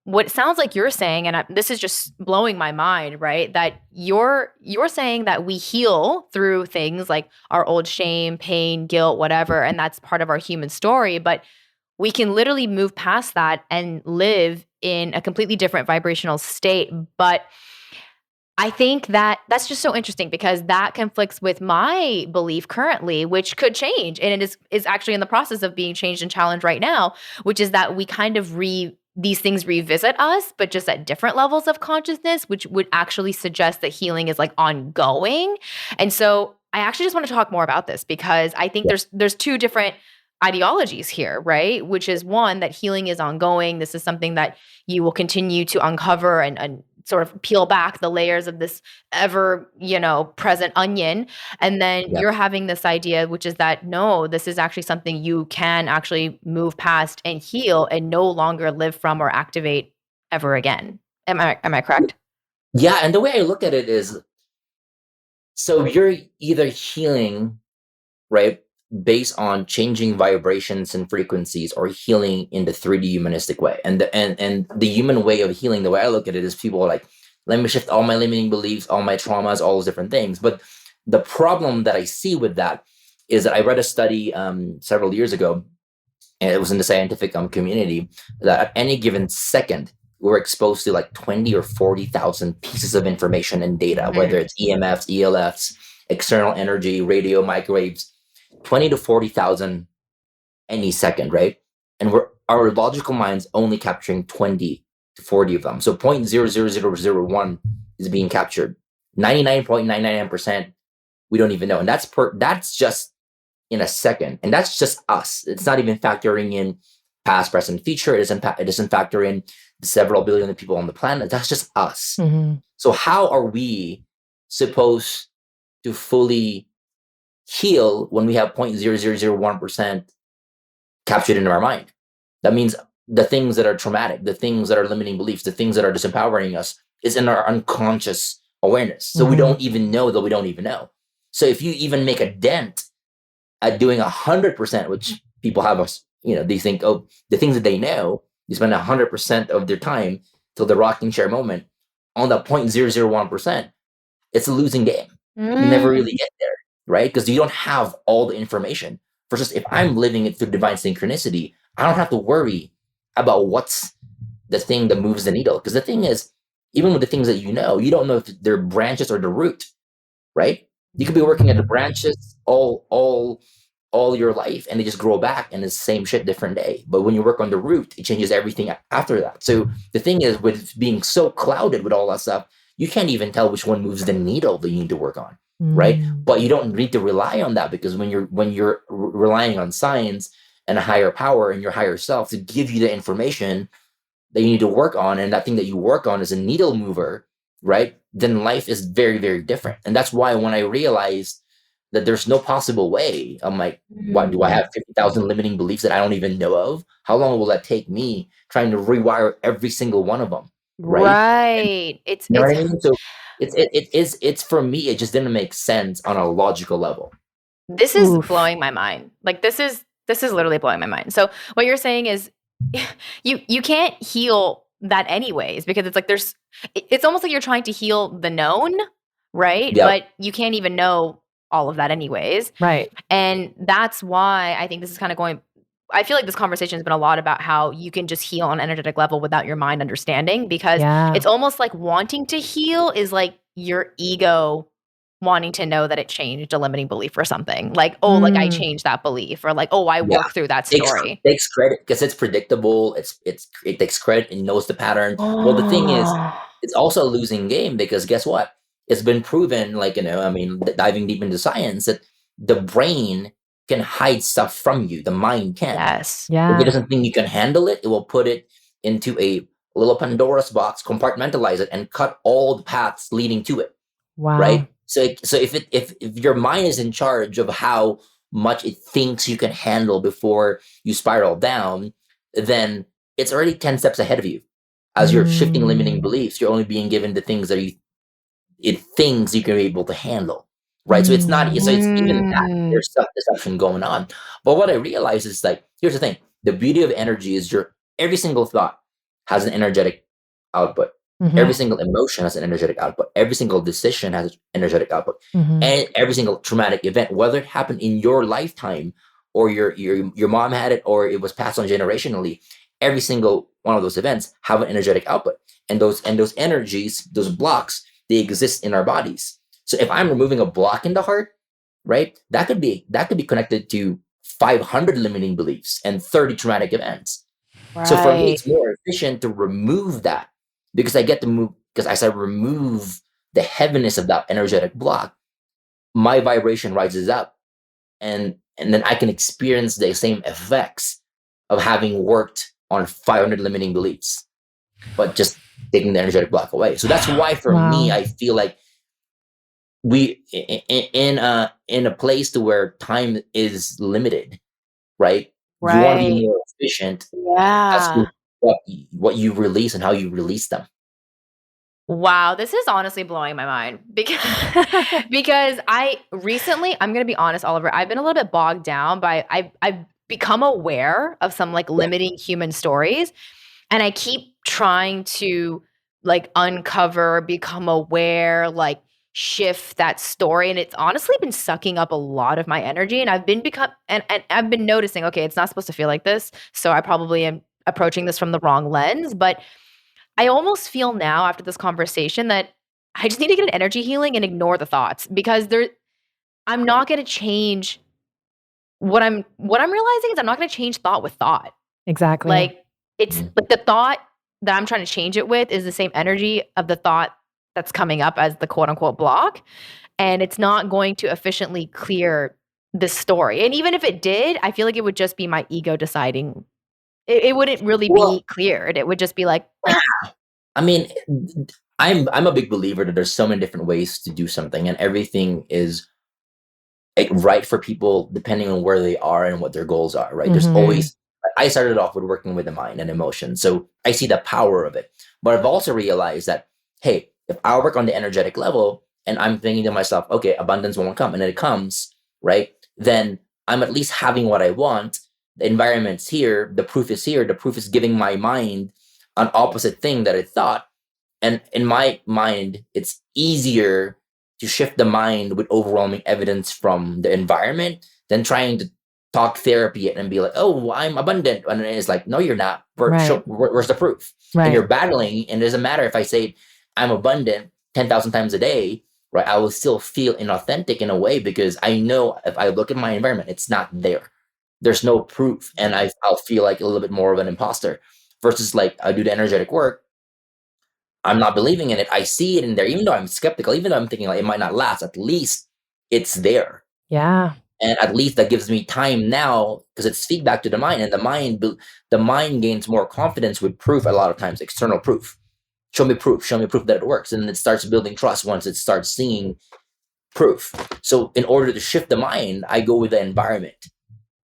what it sounds like you're saying, and this is just blowing my mind, right? That you're saying that we heal through things like our old shame, pain, guilt, whatever, and that's part of our human story. But we can literally move past that and live in a completely different vibrational state. But I think that that's just so interesting, because that conflicts with my belief currently, which could change. And it is actually in the process of being changed and challenged right now, which is that we kind of these things revisit us, but just at different levels of consciousness, which would actually suggest that healing is like ongoing. And so I actually just want to talk more about this, because I think there's two different ideologies here, right? Which is one, that healing is ongoing. This is something that you will continue to uncover and sort of peel back the layers of this ever, present onion. And then you're having this idea, which is that, no, this is actually something you can actually move past and heal and no longer live from or activate ever again. Am I correct? Yeah. And the way I look at it is, so you're either healing, right, based on changing vibrations and frequencies, or healing in the 3D humanistic way. And the human way of healing, the way I look at it, is people are like, let me shift all my limiting beliefs, all my traumas, all those different things. But the problem that I see with that is that I read a study several years ago, and it was in the scientific community, that at any given second, we're exposed to like 20 or 40,000 pieces of information and data, whether it's EMFs, ELFs, external energy, radio, microwaves, 20 to 40,000 any second, right? And our logical mind's only capturing 20 to 40 of them. So 0.00001 is being captured. 99.999% we don't even know. And that's just in a second. And that's just us. It's not even factoring in past, present, future. It doesn't factor in the several billion of people on the planet. That's just us. Mm-hmm. So how are we supposed to fully heal when we have 0.0001% captured into our mind? That means the things that are traumatic, the things that are limiting beliefs, the things that are disempowering us is in our unconscious awareness. So we don't even know that we don't even know. So if you even make a dent at doing 100%, which people have us, they think, oh, the things that they know, you spend 100% of their time till the rocking chair moment on that 0.001%, it's a losing game. You never really get there. Right? Because you don't have all the information. Versus if I'm living it through divine synchronicity, I don't have to worry about what's the thing that moves the needle. Because the thing is, even with the things that you don't know if they're branches or the root, right? You could be working at the branches all your life, and they just grow back, and it's the same shit, different day. But when you work on the root, it changes everything after that. So the thing is, with being so clouded with all that stuff, you can't even tell which one moves the needle that you need to work on. Right. But you don't need to rely on that, because when you're relying on science and a higher power and your higher self to give you the information that you need to work on, and that thing that you work on is a needle mover, right? Then life is very, very different. And that's why when I realized that there's no possible way, I'm like, what, do I have 50,000 limiting beliefs that I don't even know of? How long will that take me trying to rewire every single one of them? Right. You know what I mean? So it's for me, it just didn't make sense on a logical level. This is blowing my mind. Like this is literally blowing my mind. So what you're saying is you can't heal that anyways, because it's like it's almost like you're trying to heal the known, right? Yep. But you can't even know all of that anyways. Right. And that's why I think this is kind of I feel like this conversation has been a lot about how you can just heal on an energetic level without your mind understanding, because it's almost like wanting to heal is like your ego wanting to know that it changed a limiting belief or something. Like, oh, like I changed that belief, or like, oh, I worked through that story. It takes credit because it's predictable. It takes credit and knows the pattern. Well, the thing is, it's also a losing game, because guess what? it's been proven, like, I mean, diving deep into science, that the brain can hide stuff from you. The mind can't. Yes. If it Yeah. doesn't think you can handle it, it will put it into a little Pandora's box, compartmentalize it, and cut all the paths leading to it. Wow. Right? So if your mind is in charge of how much it thinks you can handle before you spiral down, then it's already 10 steps ahead of you. As you're shifting limiting beliefs, you're only being given the things that it thinks you can be able to handle. Right? So it's not, so it's even that there's self-deception going on. But what I realize is, like, here's the thing. The beauty of energy is every single thought has an energetic output. Every single emotion has an energetic output. Every single decision has an energetic output. And every single traumatic event, whether it happened in your lifetime or your mom had it or it was passed on generationally, every single one of those events have an energetic output. And those energies, those blocks, they exist in our bodies. So if I'm removing a block in the heart, right, that could be connected to 500 limiting beliefs and 30 traumatic events. Right. So for me, it's more efficient to remove that, because I get to move, because as I remove the heaviness of that energetic block, my vibration rises up, and then I can experience the same effects of having worked on 500 limiting beliefs, but just taking the energetic block away. So that's why for me, I feel like we in a place to where time is limited, right? You want to be more efficient as to what you release and how you release them. Wow, this is honestly blowing my mind because I recently, I'm gonna be honest, Oliver, I've been a little bit bogged down by I've become aware of some like limiting human stories, and I keep trying to like uncover, become aware, like shift that story, and it's honestly been sucking up a lot of my energy, and I've been I've been noticing, okay, it's not supposed to feel like this, so I probably am approaching this from the wrong lens, but I almost feel now after this conversation that I just need to get an energy healing and ignore the thoughts, because I'm not going to change what I'm realizing is I'm not going to change thought with thought. Exactly. Like it's like the thought that I'm trying to change it with is the same energy of the thought that's coming up as the quote unquote block, and it's not going to efficiently clear this story. And even if it did, I feel like it would just be my ego deciding. It wouldn't really be cleared. It would just be like, I mean, I'm a big believer that there's so many different ways to do something, and everything is like right for people depending on where they are and what their goals are, right? There's always, I started off with working with the mind and emotion, so I see the power of it. But I've also realized that, hey, if I work on the energetic level and I'm thinking to myself, okay, abundance won't come, and then it comes, right? Then I'm at least having what I want. The environment's here, the proof is here, the proof is giving my mind an opposite thing that it thought. And in my mind, it's easier to shift the mind with overwhelming evidence from the environment than trying to talk therapy it and be like, oh, I'm abundant. And it's like, no, you're not. Where's the proof? And you're battling. And it doesn't matter if I say I'm abundant 10,000 times a day, right? I will still feel inauthentic in a way, because I know if I look at my environment, it's not there. There's no proof. And I'll feel like a little bit more of an imposter, versus like I do the energetic work. I'm not believing in it. I see it in there, even though I'm skeptical, even though I'm thinking like it might not last, at least it's there. Yeah. And at least that gives me time now, because it's feedback to the mind, and the mind gains more confidence with proof a lot of times, external proof. Show me proof that it works. And it starts building trust once it starts seeing proof. So in order to shift the mind, I go with the environment.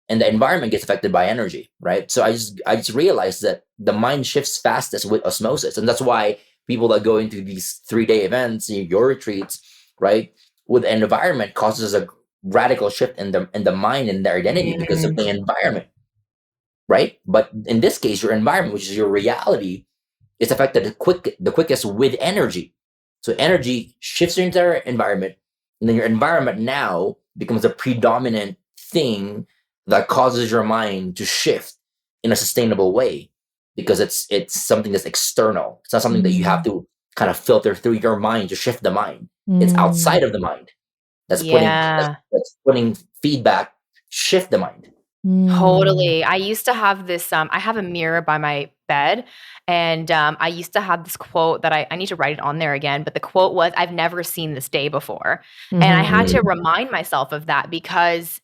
And the environment gets affected by energy, right? So I just realized that the mind shifts fastest with osmosis. And that's why people that go into these 3-day events, your retreats, right, with an environment causes a radical shift in the mind and their identity because of the environment, right? But in this case, your environment, which is your reality, is affected the quickest with energy. So energy shifts your entire environment, and then your environment now becomes a predominant thing that causes your mind to shift in a sustainable way, because it's something that's external. It's not something that you have to kind of filter through your mind to shift the mind. It's outside of the mind that's putting feedback, shift the mind. Totally. I used to have this, I have a mirror by my bed, and I used to have this quote that I need to write it on there again, but the quote was, I've never seen this day before. And I had to remind myself of that because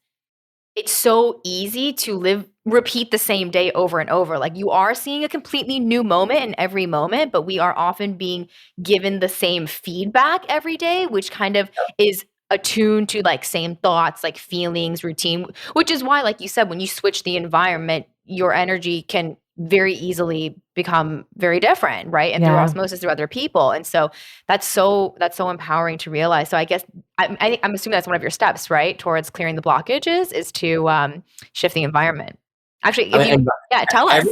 it's so easy to repeat the same day over and over. Like, you are seeing a completely new moment in every moment, but we are often being given the same feedback every day, which kind of is attuned to like same thoughts, like feelings, routine, which is why, like you said, when you switch the environment, your energy can very easily become very different, right? And through osmosis through other people. And so that's so empowering to realize. So I guess I'm assuming that's one of your steps, right, towards clearing the blockages, is to shift the environment. Actually, if you, tell us.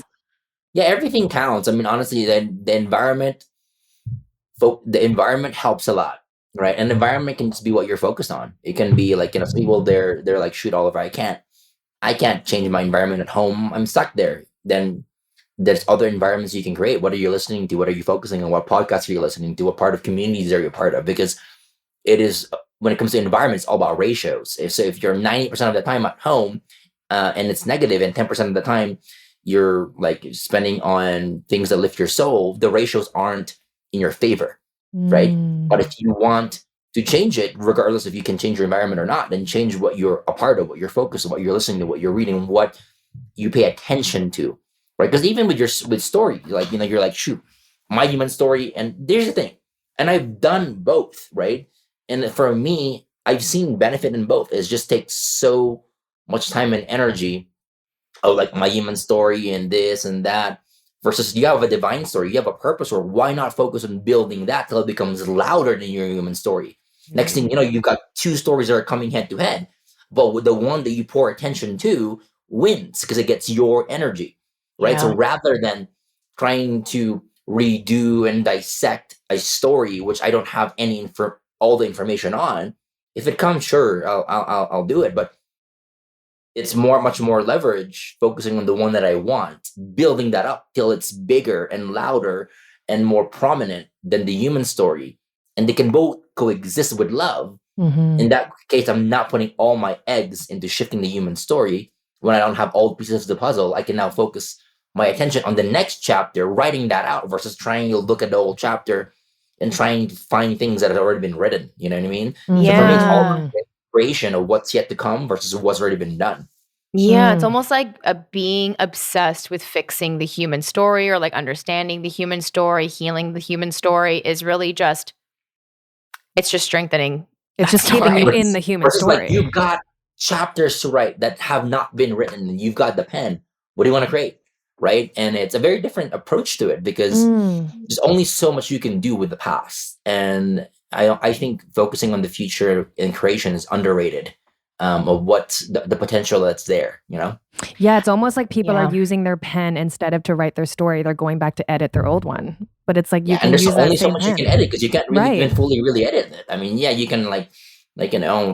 Everything counts. I mean, honestly, the environment helps a lot, right? And the environment can just be what you're focused on. It can be like, some people they're like, shoot, Oliver, I can't change my environment at home. I'm stuck there. Then there's other environments you can create. What are you listening to? What are you focusing on? What podcasts are you listening to? What part of communities are you part of? Because it is, when it comes to environment, it's all about ratios. So if you're 90% of the time at home and it's negative, and 10% of the time you're like spending on things that lift your soul, the ratios aren't in your favor, right? But if you want to change it, regardless if you can change your environment or not, then change what you're a part of, what you're focused on, what you're listening to, what you're reading, what you pay attention to, right? Because even with story, like, you're like, shoot, my human story. And there's the thing, and I've done both, right? And for me, I've seen benefit in both. It just takes so much time and energy of like my human story and this and that, versus you have a divine story, you have a purpose, or why not focus on building that till it becomes louder than your human story? Next thing you know, you've got two stories that are coming head to head, but with the one that you pour attention to wins because it gets your energy, right? So rather than trying to redo and dissect a story, which I don't have all the information on, if it comes, sure, I'll do it. But it's much more leverage focusing on the one that I want, building that up till it's bigger and louder and more prominent than the human story. And they can both coexist with love. In that case, I'm not putting all my eggs into shifting the human story. When I don't have all the pieces of the puzzle, I can now focus my attention on the next chapter, writing that out, versus trying to look at the old chapter and trying to find things that have already been written. You know what I mean? So for me, it's all about the creation of what's yet to come versus what's already been done. Yeah, it's almost like being obsessed with fixing the human story, or like understanding the human story, healing the human story is really just, it's just strengthening. It's just keeping you in the human story. Like, you've got chapters to write that have not been written, and you've got the pen. What do you want to create? Right? And it's a very different approach to it, because there's only so much you can do with the past. And I think focusing on the future and creation is underrated. Of what's the potential that's there, Yeah, it's almost like people are using their pen instead of to write their story. They're going back to edit their old one. But it's like, you can use only so much you can edit, because you can't really even fully really edit it. I mean, you can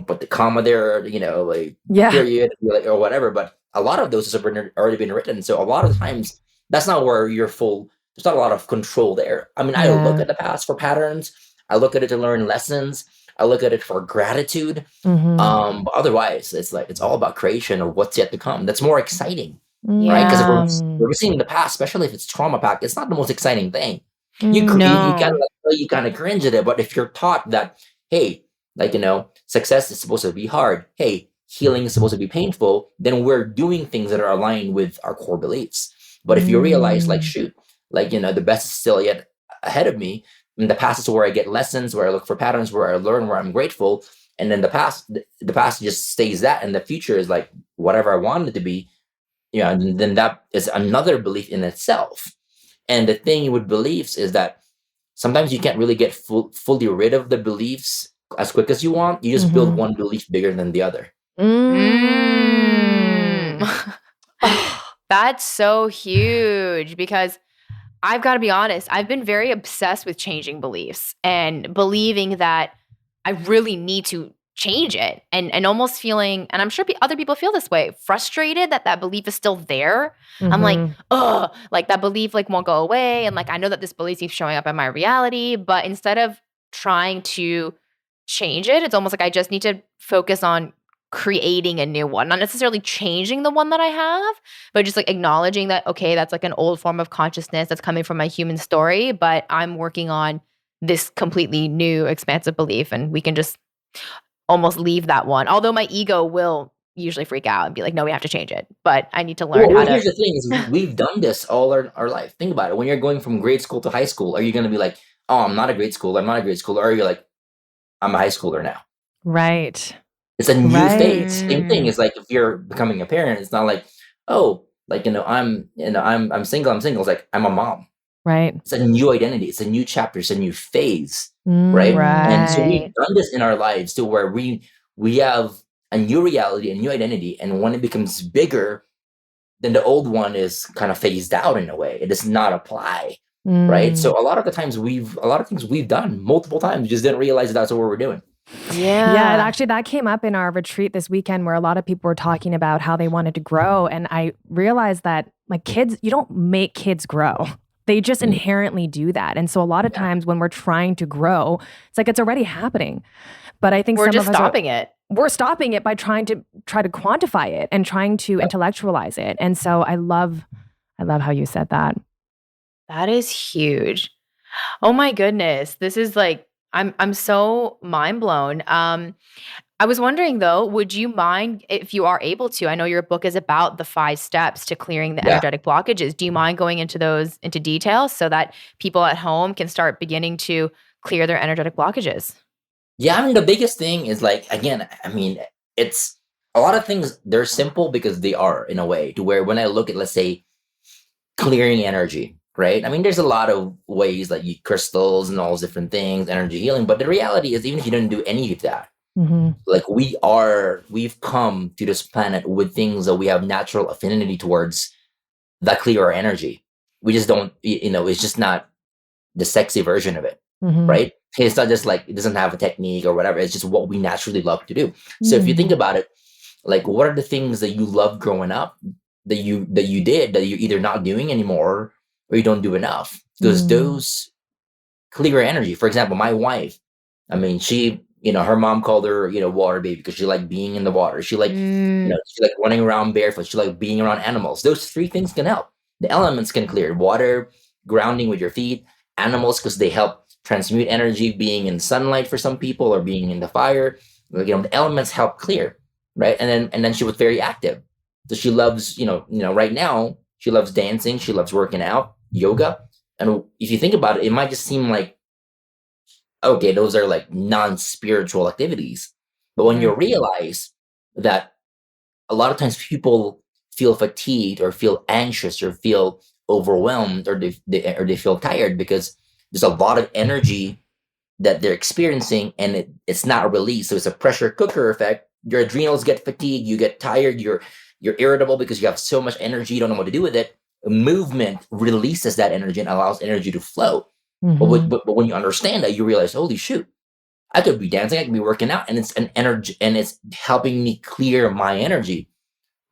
put the comma there, period, or whatever. But a lot of those have already been written. So a lot of times that's not where there's not a lot of control there. I mean, I look at the past for patterns. I look at it to learn lessons. I look at it for gratitude. But otherwise, it's all about creation of what's yet to come. That's more exciting, right? Because if we're seeing the past, especially if it's trauma packed, it's not the most exciting thing. You kind of cringe at it. But if you're taught that, hey, success is supposed to be hard, hey, healing is supposed to be painful, then we're doing things that are aligned with our core beliefs. But if you realize, the best is still yet ahead of me. In the past is where I get lessons, where I look for patterns, where I learn, where I'm grateful. And then the past just stays that, and the future is like whatever I want it to be. And then that is another belief in itself. And the thing with beliefs is that sometimes you can't really get fully rid of the beliefs as quick as you want. You just build one belief bigger than the other. That's so huge, because I've got to be honest, I've been very obsessed with changing beliefs and believing that I really need to change it, and almost feeling, and I'm sure other people feel this way, frustrated that belief is still there. I'm like, like that belief won't go away. And I know that this belief keeps showing up in my reality, but instead of trying to change it, it's almost like I just need to focus on creating a new one, not necessarily changing the one that I have, but just like acknowledging that, okay, that's like an old form of consciousness that's coming from my human story, but I'm working on this completely new expansive belief, and we can just almost leave that one. Although my ego will usually freak out and be like, no, we have to change it. But I need to learn how Well, to. here's the thing: is we've done this all our life. Think about it. When you're going from grade school to high school, are you going to be like, "Oh, I'm not a grade schooler. I'm not a grade schooler," or are you like, "I'm a high schooler now"? Right. It's a new phase. Same thing. Mm. It's like if you're becoming a parent, it's not like, oh, like I'm single. I'm single. It's like I'm a mom. Right. It's a new identity. It's a new chapter. It's a new phase, Mm, right? And so we've Right. done this in our lives to where we have a new reality, a new identity, and when it becomes bigger, then the old one is kind of phased out in a way. It does not apply, right? So mm. a lot of the times a lot of things we've done multiple times, we just didn't realize that's what we were doing. Yeah, and Yeah. actually that came up in our retreat this weekend where a lot of people were talking about how they wanted to grow. And I realized that like kids, you don't make kids grow. They just Mm. inherently do that. And so a lot of Yeah. times when we're trying to grow, it's like it's already happening. But I think We're some just of us stopping it. we're stopping it by trying to quantify it and trying to intellectualize it. And so I love how you said that. That is huge. Oh my goodness. This is like I'm so mind blown. I was wondering though, would you mind if you are able to? I know your book is about the 5 steps to clearing the Yeah. energetic blockages. Do you mind going into those into detail so that people at home can start beginning to clear their energetic blockages? Yeah, I mean, the biggest thing is like, again, I mean, it's a lot of things, they're simple because they are in a way to where when I look at, let's say, clearing energy, right? I mean, there's a lot of ways like crystals and all those different things, energy healing. But the reality is, even if you don't do any of that, Mm-hmm. like we've come to this planet with things that we have natural affinity towards that clear our energy. We just don't, it's just not the sexy version of it, Mm-hmm. right? It's not just like it doesn't have a technique or whatever. It's just what we naturally love to do. So if you think about it, like what are the things that you loved growing up that you did that you're either not doing anymore or you don't do enough? Because those clear energy. For example, my wife, I mean, she, her mom called her, water baby because she liked being in the water. She like, Mm, she like running around barefoot. She like being around animals. Those 3 things can help. The elements can clear water, grounding with your feet, animals because they help transmute energy, being in sunlight for some people or being in the fire. The elements help clear, right? And then she was very active. So she loves, right now she loves dancing. She loves working out, yoga. And if you think about it, it might just seem like, okay, those are like non-spiritual activities. But when you realize that a lot of times people feel fatigued or feel anxious or feel overwhelmed or they feel tired because there's a lot of energy that they're experiencing and it's not released. So it's a pressure cooker effect. Your adrenals get fatigued, you get tired, you're irritable because you have so much energy, you don't know what to do with it. Movement releases that energy and allows energy to flow. But when you understand that, you realize, holy shoot, I could be dancing, I could be working out, and it's an energy and it's helping me clear my energy.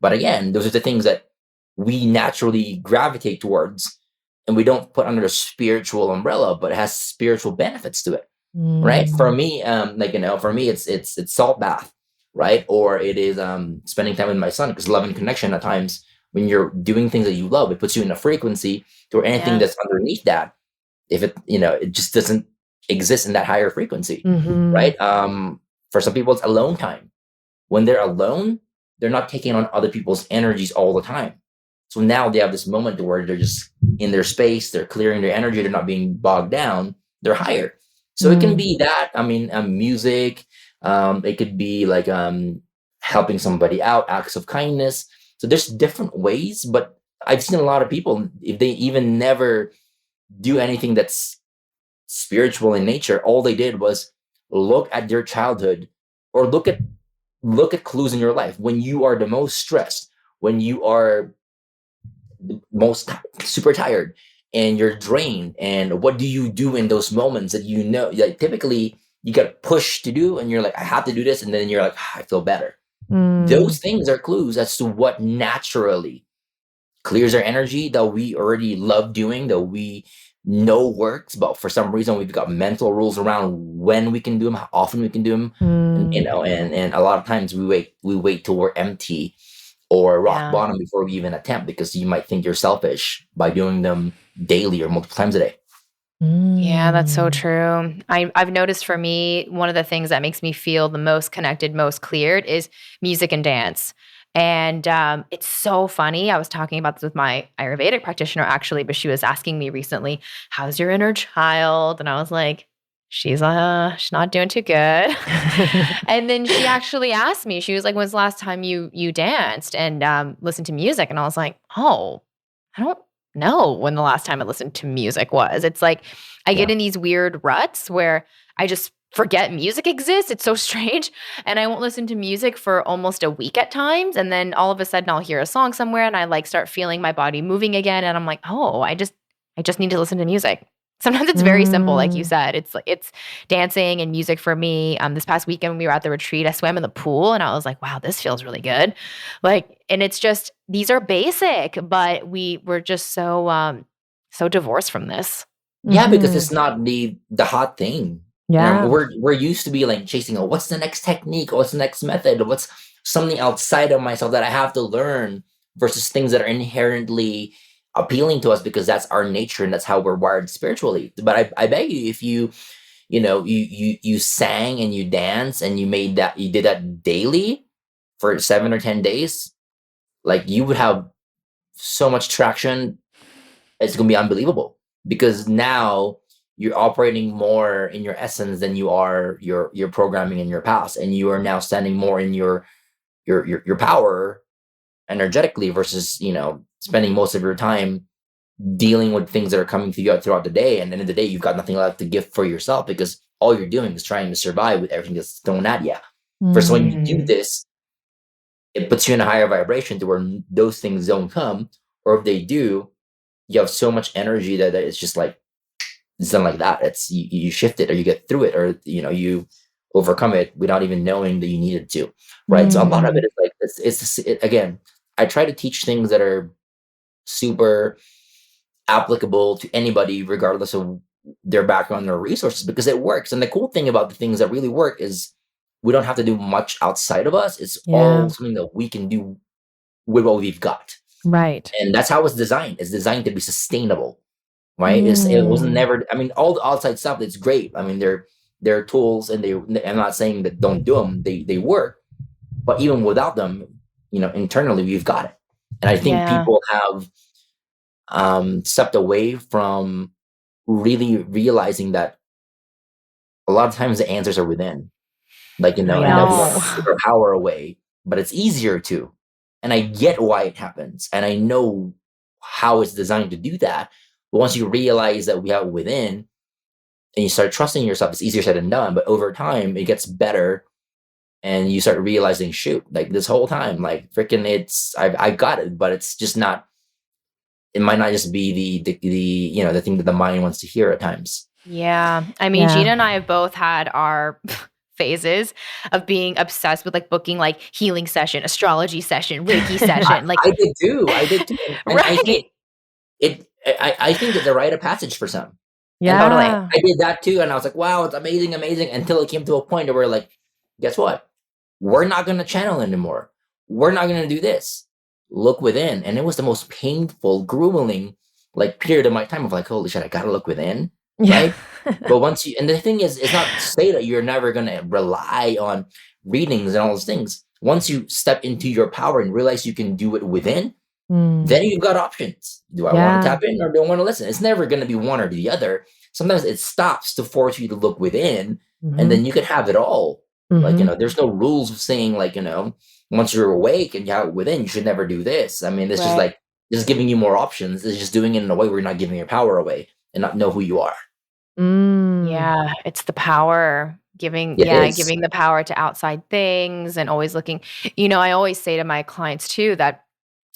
But again, those are the things that we naturally gravitate towards and we don't put under the spiritual umbrella, but it has spiritual benefits to it. Right. For me, for me, it's salt bath, right? Or it is spending time with my son because love and connection at times when you're doing things that you love, it puts you in a frequency to where anything yeah. that's underneath that, if it, it just doesn't exist in that higher frequency. Right. For some people, it's alone time. When they're alone, they're not taking on other people's energies all the time. So now they have this moment where they're just in their space, they're clearing their energy, they're not being bogged down, they're higher. So it can be that, I mean, music, it could be like helping somebody out, acts of kindness. So there's different ways, but I've seen a lot of people, if they even never do anything that's spiritual in nature, all they did was look at their childhood or look at clues in your life when you are the most stressed, when you are the most super tired and you're drained. And what do you do in those moments that like typically you get pushed to do and you're like, I have to do this. And then you're like, I feel better. Those things are clues as to what naturally clears our energy that we already love doing, that we know works, but for some reason we've got mental rules around when we can do them, how often we can do them, and a lot of times we wait till we're empty or rock bottom before we even attempt, because you might think you're selfish by doing them daily or multiple times a day. Yeah, that's so true. I've noticed for me, one of the things that makes me feel the most connected, most cleared is music and dance. And it's so funny. I was talking about this with my Ayurvedic practitioner actually, but she was asking me recently, how's your inner child? And I was like, she's not doing too good. And then she actually asked me, she was like, when's the last time you danced and listened to music? And I was like, oh, I don't know when the last time I listened to music was. It's like I get in these weird ruts where I just forget music exists. It's so strange. And I won't listen to music for almost a week at times. And then all of a sudden I'll hear a song somewhere and I like start feeling my body moving again. And I'm like, oh, I just need to listen to music. Sometimes it's very simple, like you said. It's dancing and music for me. This past weekend when we were at the retreat, I swam in the pool and I was like, wow, this feels really good. Like, and it's just, these are basic, but we're just so divorced from this. Yeah, because it's not the hot thing. Yeah. We're used to be like chasing, oh, what's the next technique? What's the next method? What's something outside of myself that I have to learn, versus things that are inherently appealing to us because that's our nature and that's how we're wired spiritually. But I beg you, if you sang and you danced and you did that daily for 7 or 10 days, like you would have so much traction. It's going to be unbelievable, because now you're operating more in your essence than you are your programming in your past, and you are now standing more in your power energetically, versus spending most of your time dealing with things that are coming to you throughout the day, and at the end of the day you've got nothing left to give for yourself, because all you're doing is trying to survive with everything that's thrown at you. First, when you do this, it puts you in a higher vibration to where those things don't come, or if they do, you have so much energy that it's just like it's done like that. It's you shift it, or you get through it, or you overcome it without even knowing that you needed to, right? So a lot of it is like it's again, I try to teach things that are super applicable to anybody regardless of their background or resources, because it works. And the cool thing about the things that really work is we don't have to do much outside of us. It's all something that we can do with what we've got. Right. And that's how it's designed. It's designed to be sustainable, right? It wasn't never, I mean, all the outside stuff, it's great. I mean, they're tools, and I'm not saying that don't do them. They work. But even without them, internally we've got it. And I think people have stepped away from really realizing that a lot of times the answers are within, like, and that we don't take our power away, but it's easier to. And I get why it happens, and I know how it's designed to do that. But once you realize that we have it within, and you start trusting yourself, it's easier said than done. But over time, it gets better, and you start realizing, shoot, like this whole time, like freaking, I got it, but it's just not. It might not just be the thing that the mind wants to hear at times. Yeah, I mean, Gina and I have both had our phases of being obsessed with like booking like healing session, astrology session, Reiki session. Like I did too. And right. I think it's a rite of passage for some. Yeah, totally. I did that too, and I was like, wow, it's amazing, until it came to a point where we're like, guess what? We're not going to channel anymore. We're not going to do this. Look within. And it was the most painful, grueling like period of my time of like, holy shit, I gotta look within. Right? But once you, and the thing is, it's not to say that you're never gonna rely on readings and all those things. Once you step into your power and realize you can do it within, then you've got options. Do I want to tap in or do I want to listen? It's never gonna be one or the other. Sometimes it stops to force you to look within, and then you can have it all. Like, there's no rules of saying like, once you're awake and you have it within, you should never do this. I mean, it's just like, just giving you more options. It's just doing it in a way where you're not giving your power away and not know who you are. Yeah, it's the power giving the power to outside things and always looking. I always say to my clients too that,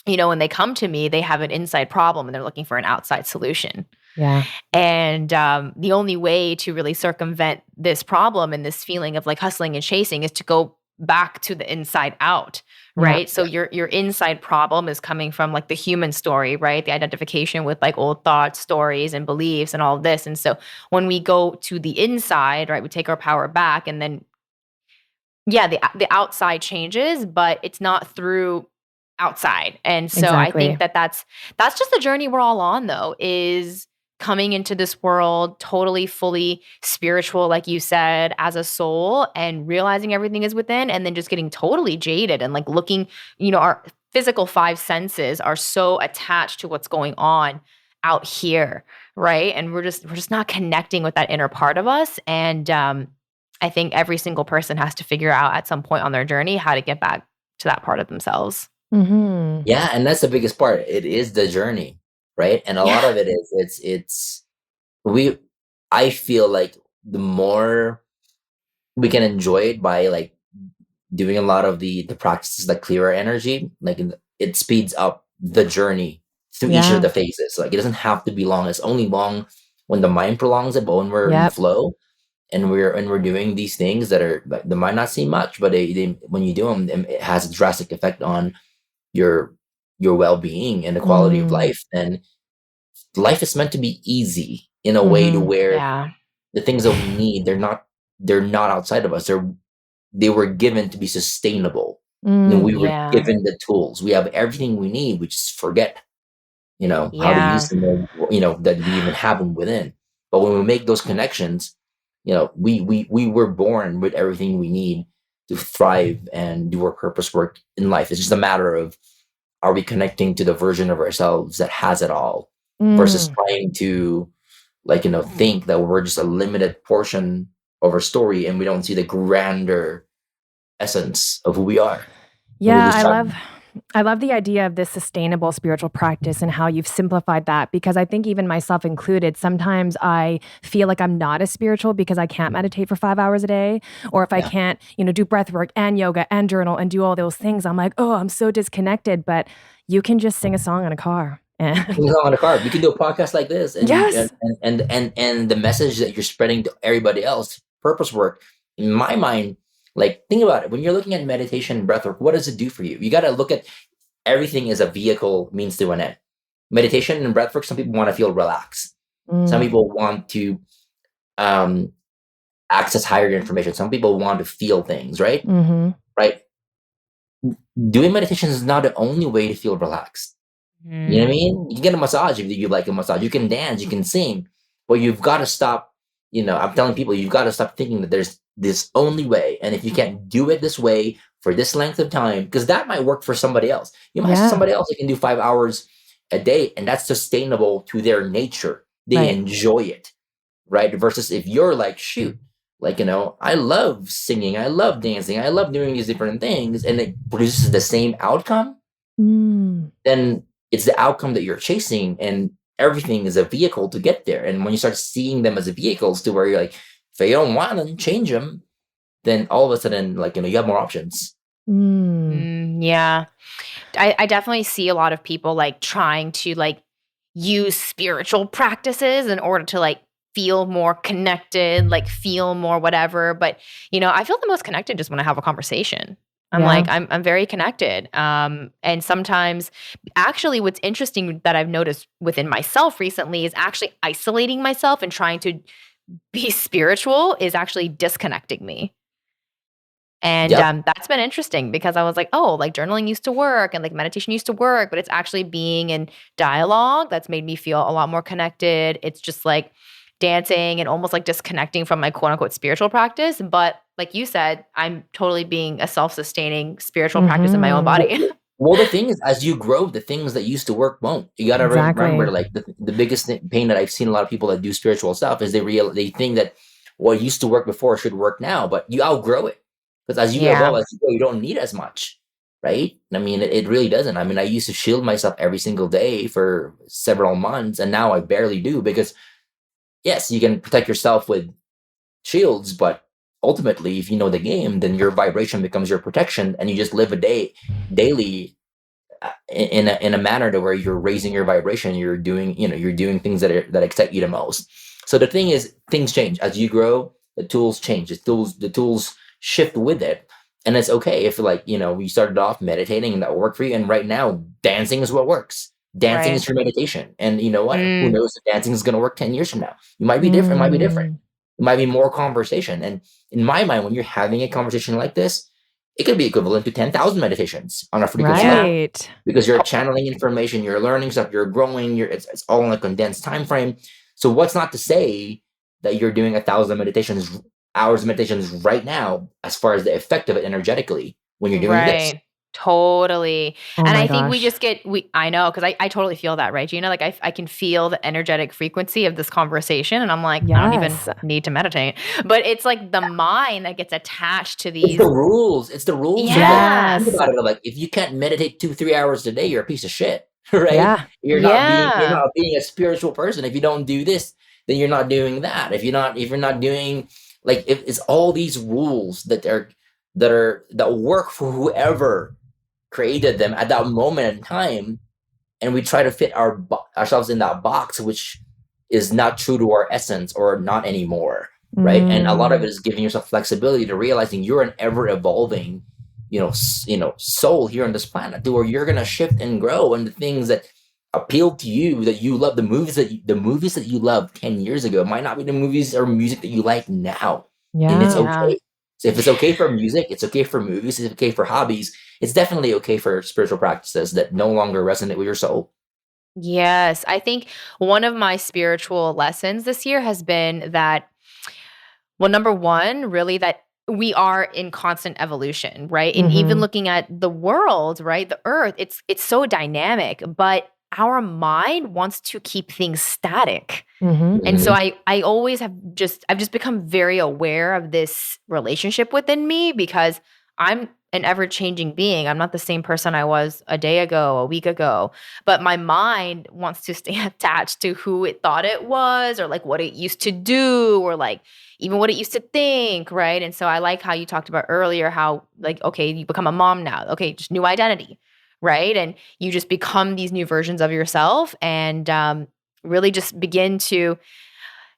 when they come to me, they have an inside problem and they're looking for an outside solution. Yeah. And the only way to really circumvent this problem and this feeling of like hustling and chasing is to go back to the inside out, Yeah. right? So your inside problem is coming from like the human story, right? The identification with like old thoughts, stories, and beliefs and all of this. And so when we go to the inside, right, we take our power back, and then the outside changes, but it's not through outside. And so I Exactly. think that's just the journey we're all on, though, is coming into this world totally fully spiritual, like you said, as a soul, and realizing everything is within, and then just getting totally jaded and like looking, our physical five senses are so attached to what's going on out here, right? And we're just not connecting with that inner part of us. And I think every single person has to figure out at some point on their journey how to get back to that part of themselves. Mm-hmm. Yeah, and that's the biggest part. It is the journey, right? And a lot of it is it's we I feel like the more we can enjoy it by like doing a lot of the practices that clear our energy, like it speeds up the journey through each Yeah. of the phases. Like it doesn't have to be long. It's only long when the mind prolongs it, but when we're in Yep. flow and we're doing these things that are like, they might not seem much, but they when you do them, it has a drastic effect on your well-being and the quality of life. And life is meant to be easy in a way to where Yeah. the things that we need, they're not outside of us. They were given to be sustainable. We were Yeah. given the tools. We have everything we need. We just forget, how to Yeah. use them, that we even have them within. But when we make those connections, we were born with everything we need to thrive and do our purpose work in life. It's just a matter of, are we connecting to the version of ourselves that has it all versus trying to think that we're just a limited portion of our story and we don't see the grander essence of who we are. Yeah, I love the idea of this sustainable spiritual practice and how you've simplified that, because I think even myself included, sometimes I feel like I'm not as spiritual because I can't meditate for 5 hours a day, or if I can't, do breath work and yoga and journal and do all those things, I'm like, oh, I'm so disconnected. But you can just sing a song in a car. And on a car. We can do a podcast like this, and Yes. and the message that you're spreading to everybody else, purpose work. In my mind, like think about it. When you're looking at meditation and breath work, what does it do for you? You got to look at everything as a vehicle, means to an end. Meditation and breath work. Some people want to feel relaxed. Some people want to access higher information. Some people want to feel things, right? Right. Doing meditation is not the only way to feel relaxed. You know what I mean? You can get a massage if you like a massage. You can dance, you can sing, but you've got to stop. I'm telling people, you've got to stop thinking that there's this only way. And if you can't do it this way for this length of time, because that might work for somebody else. You might have somebody else that can do 5 hours a day, and that's sustainable to their nature. They enjoy it, right? Versus if you're like, shoot, I love singing, I love dancing, I love doing these different things, and it produces the same outcome, then it's the outcome that you're chasing, and everything is a vehicle to get there. And when you start seeing them as vehicles to where you're like, if you don't want them, change them, then all of a sudden, you have more options. Yeah. I definitely see a lot of people like trying to like use spiritual practices in order to like feel more connected, like feel more whatever. But, I feel the most connected just when I have a conversation. I'm very connected. And sometimes actually what's interesting that I've noticed within myself recently is actually isolating myself and trying to be spiritual is actually disconnecting me. And that's been interesting because I was like, oh, like journaling used to work and like meditation used to work, but it's actually being in dialogue that's made me feel a lot more connected. It's just like dancing and almost like disconnecting from my quote unquote spiritual practice. But like you said, I'm totally being a self-sustaining spiritual practice in my own body. Well, the thing is, as you grow, the things that used to work won't. You got to remember, like the biggest pain that I've seen a lot of people that do spiritual stuff is they think that what used to work before should work now, but you outgrow it. Because as you evolve, as you go, you don't need as much, right? I mean, it really doesn't. I mean, I used to shield myself every single day for several months, and now I barely do because, yes, you can protect yourself with shields, but ultimately, if you know the game, then your vibration becomes your protection, and you just live a day daily in a manner to where you're raising your vibration. You're doing things that excite you the most. So the thing is, things change as you grow. The tools change. The tools shift with it. And it's okay if like, you started off meditating and that worked for you. And right now, dancing is what works. Dancing Right. is your meditation. And you know what? Who Mm, knows if dancing is going to work 10 years from now? You might be different. It might be different. It might be more conversation. And in my mind, when you're having a conversation like this, it could be equivalent to 10,000 meditations on a frequency Yeah. level, Right. because you're channeling information, you're learning stuff, you're growing, it's all in a condensed time frame. So what's not to say that you're doing 1,000 meditations, hours of meditations right now, as far as the effect of it energetically when you're doing this? right. Totally. Oh And my I think we gosh. just I know, because I totally feel that, right, Gina? Like I can feel the energetic frequency of this conversation. And I'm like, I don't even Yes. need to meditate. But it's like the mind that gets attached to It's the these. rules. It's the rules of it. Yeah. Think Yes. about it. Like, if you can't meditate 2, 3 hours a day, you're a piece of shit, right? Yeah. You're Yeah. not being a spiritual person. If you don't do this, then you're not doing that. If you're not doing, like, if it's all these rules that work for whoever created them at that moment in time, and we try to fit ourselves in that box, which is not true to our essence or not anymore, right? And a lot of it is giving yourself flexibility to realizing you're an ever evolving, soul here on this planet, to where you're gonna shift and grow, and the things that appeal to you, that you love, the movies that you loved 10 years ago might not be the movies or music that you like now, and it's Yeah. Yeah. okay. So if it's okay for music, it's okay for movies, it's okay for hobbies, it's definitely okay for spiritual practices that no longer resonate with your soul. Yes. I think one of my spiritual lessons this year has been that, well, number one, really, that we are in constant evolution, right? And even looking at the world, right? The earth, it's so dynamic, but our mind wants to keep things static. And so Mhm. I always I've just become very aware of this relationship within me, because I'm an ever-changing being. I'm not the same person I was a day ago, a week ago, but my mind wants to stay attached to who it thought it was, or like what it used to do, or like even what it used to think, right? And so I like how you talked about earlier how, like, okay, you become a mom now. Okay, just new identity, right? And you just become these new versions of yourself, and really just begin to,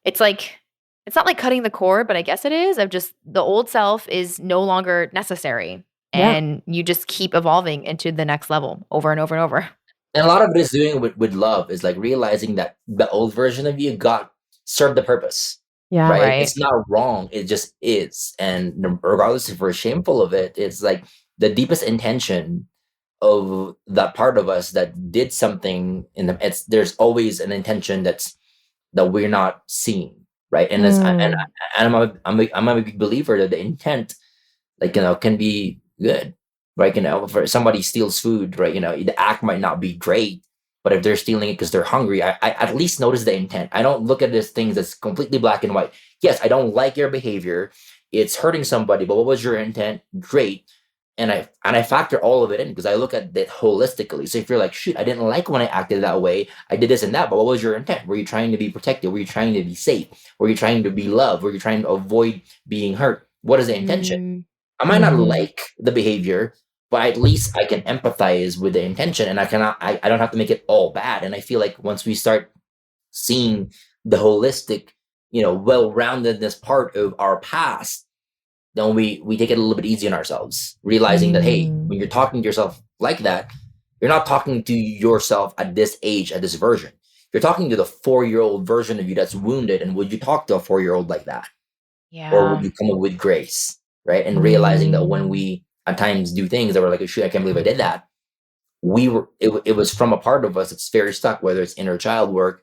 it's like, it's not like cutting the cord, but I guess it is, of just the old self is no longer necessary. Yeah. And you just keep evolving into the next level over and over and over. And a lot of it is doing with love, is like realizing that the old version of you got served the purpose, Yeah. right? Right. It's not wrong. It just is. And regardless if we're shameful of it, it's like the deepest intention of that part of us that did something there's always an intention that we're not seeing, right? And I'm a big believer that the intent, like, can be good, right? For somebody steals food, right? The act might not be great, but if they're stealing it because they're hungry, I at least notice the intent. I don't look at this things that's completely black and white. Yes, I don't like your behavior, it's hurting somebody, but what was your intent? Great. And I factor all of it in, because I look at it holistically. So if you're like, shoot, I didn't like when I acted that way, I did this and that, but what was your intent? Were you trying to be protected? Were you trying to be safe? Were you trying to be loved? Were you trying to avoid being hurt? What is the intention? Mm, I might not like the behavior, but at least I can empathize with the intention, and I don't have to make it all bad. And I feel like once we start seeing the holistic, well-roundedness part of our past, then we take it a little bit easy on ourselves, realizing that, hey, when you're talking to yourself like that, you're not talking to yourself at this age, at this version. You're talking to the 4-year-old version of you that's wounded. And would you talk to a 4-year-old like that? Or would yeah. you come up with grace, right? And realizing that when we at times do things that we're like, shoot, I can't believe I did that, it was from a part of us that's very stuck, whether it's inner child work.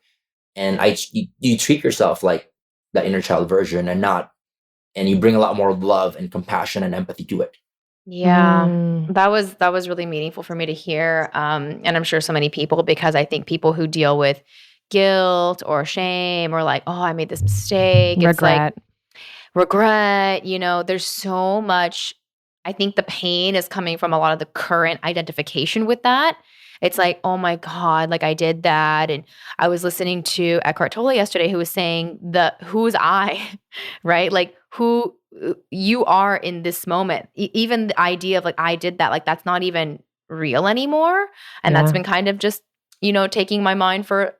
And you treat yourself like that inner child version, and you bring a lot more love and compassion and empathy to it. Yeah. That was really meaningful for me to hear. And I'm sure so many people, because I think people who deal with guilt or shame, or like, oh, I made this mistake, it's like regret, there's so much. I think the pain is coming from a lot of the current identification with that. It's like, oh my God, like I did that. And I was listening to Eckhart Tolle yesterday, who was saying who's I, right? Like who you are in this moment. Even the idea of like, I did that, like that's not even real anymore. And that's been kind of just, taking my mind for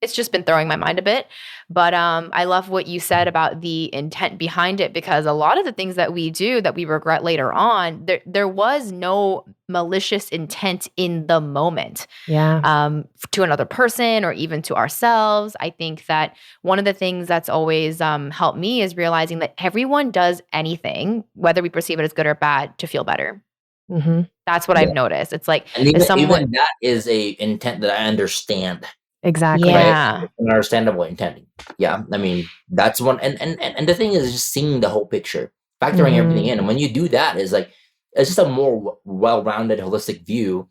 it's just been throwing my mind a bit. But I love what you said about the intent behind it, because a lot of the things that we do that we regret later on, there was no malicious intent in the moment. Yeah. To another person or even to ourselves. I think that one of the things that's always helped me is realizing that everyone does anything, whether we perceive it as good or bad, to feel better. Mm-hmm. That's what Yeah. I've noticed. It's like, And if someone, even that is a intent that I understand. Exactly. yeah, Right? An understandable intent. Yeah. I mean, that's one. And the thing is just seeing the whole picture, factoring everything in. And when you do that, is like, it's just a more well-rounded, holistic view.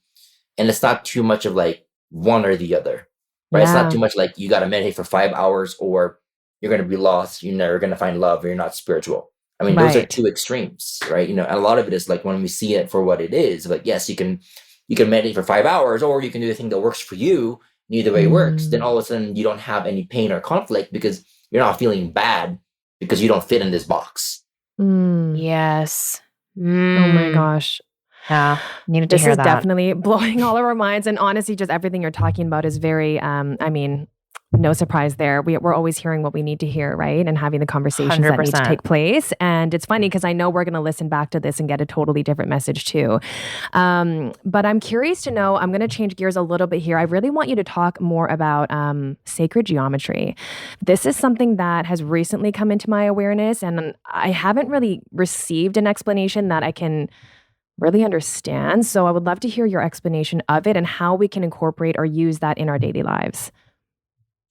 And it's not too much of like one or the other, right? It's not too much like you got to meditate for 5 hours or you're going to be lost. You're never going to find love or you're not spiritual. I mean, those are Right. two extremes, right? And a lot of it is like when we see it for what it is, like, yes, you can meditate for 5 hours or you can do the thing that works for you. Neither way works. Then all of a sudden you don't have any pain or conflict because you're not feeling bad because you don't fit in this box. yes. Oh my gosh. Yeah, needed to This hear is that. definitely blowing all of our minds. And honestly, just everything you're talking about is very, I mean, no surprise there. We're always hearing what we need to hear, right? And having the conversations that need to 100%. take place. And it's funny because I know we're going to listen back to this and get a totally different message too. But I'm curious to know, I'm going to change gears a little bit here. I really want you to talk more about sacred geometry. This is something that has recently come into my awareness, and I haven't really received an explanation that I can really understand. So I would love to hear your explanation of it and how we can incorporate or use that in our daily lives.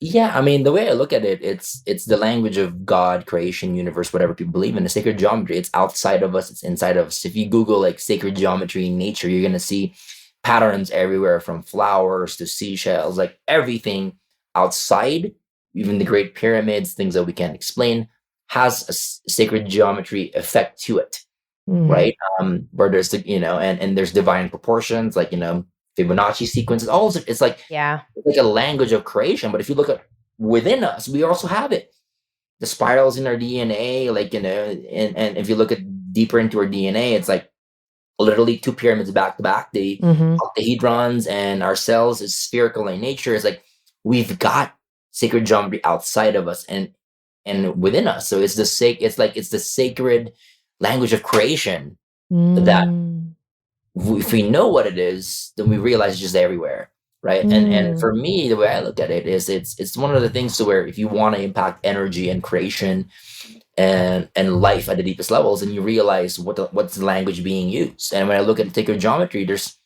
Yeah, I mean, the way I look at it, it's the language of God, creation, universe, whatever people believe in. The sacred geometry, it's outside of us, it's inside of us. If you Google like sacred geometry in nature, you're gonna see patterns everywhere from flowers to seashells, like everything outside, even the Great Pyramids, things that we can't explain, has a sacred geometry effect to it, right? Where there's and there's divine proportions, like Fibonacci sequences, all of it. It's like Yeah. a language of creation. But if you look at within us, we also have it. The spirals in our DNA, and if you look at deeper into our DNA, it's like literally two pyramids back to back. The octahedrons, and our cells is spherical in nature. It's like we've got sacred geometry outside of us and within us. So it's the sacred language of creation that if we know what it is, then we realize it's just everywhere, right? And for me, the way I look at it is it's one of the things to where if you want to impact energy and creation and life at the deepest levels, and you realize what's the language being used. And when I look at sacred geometry, there's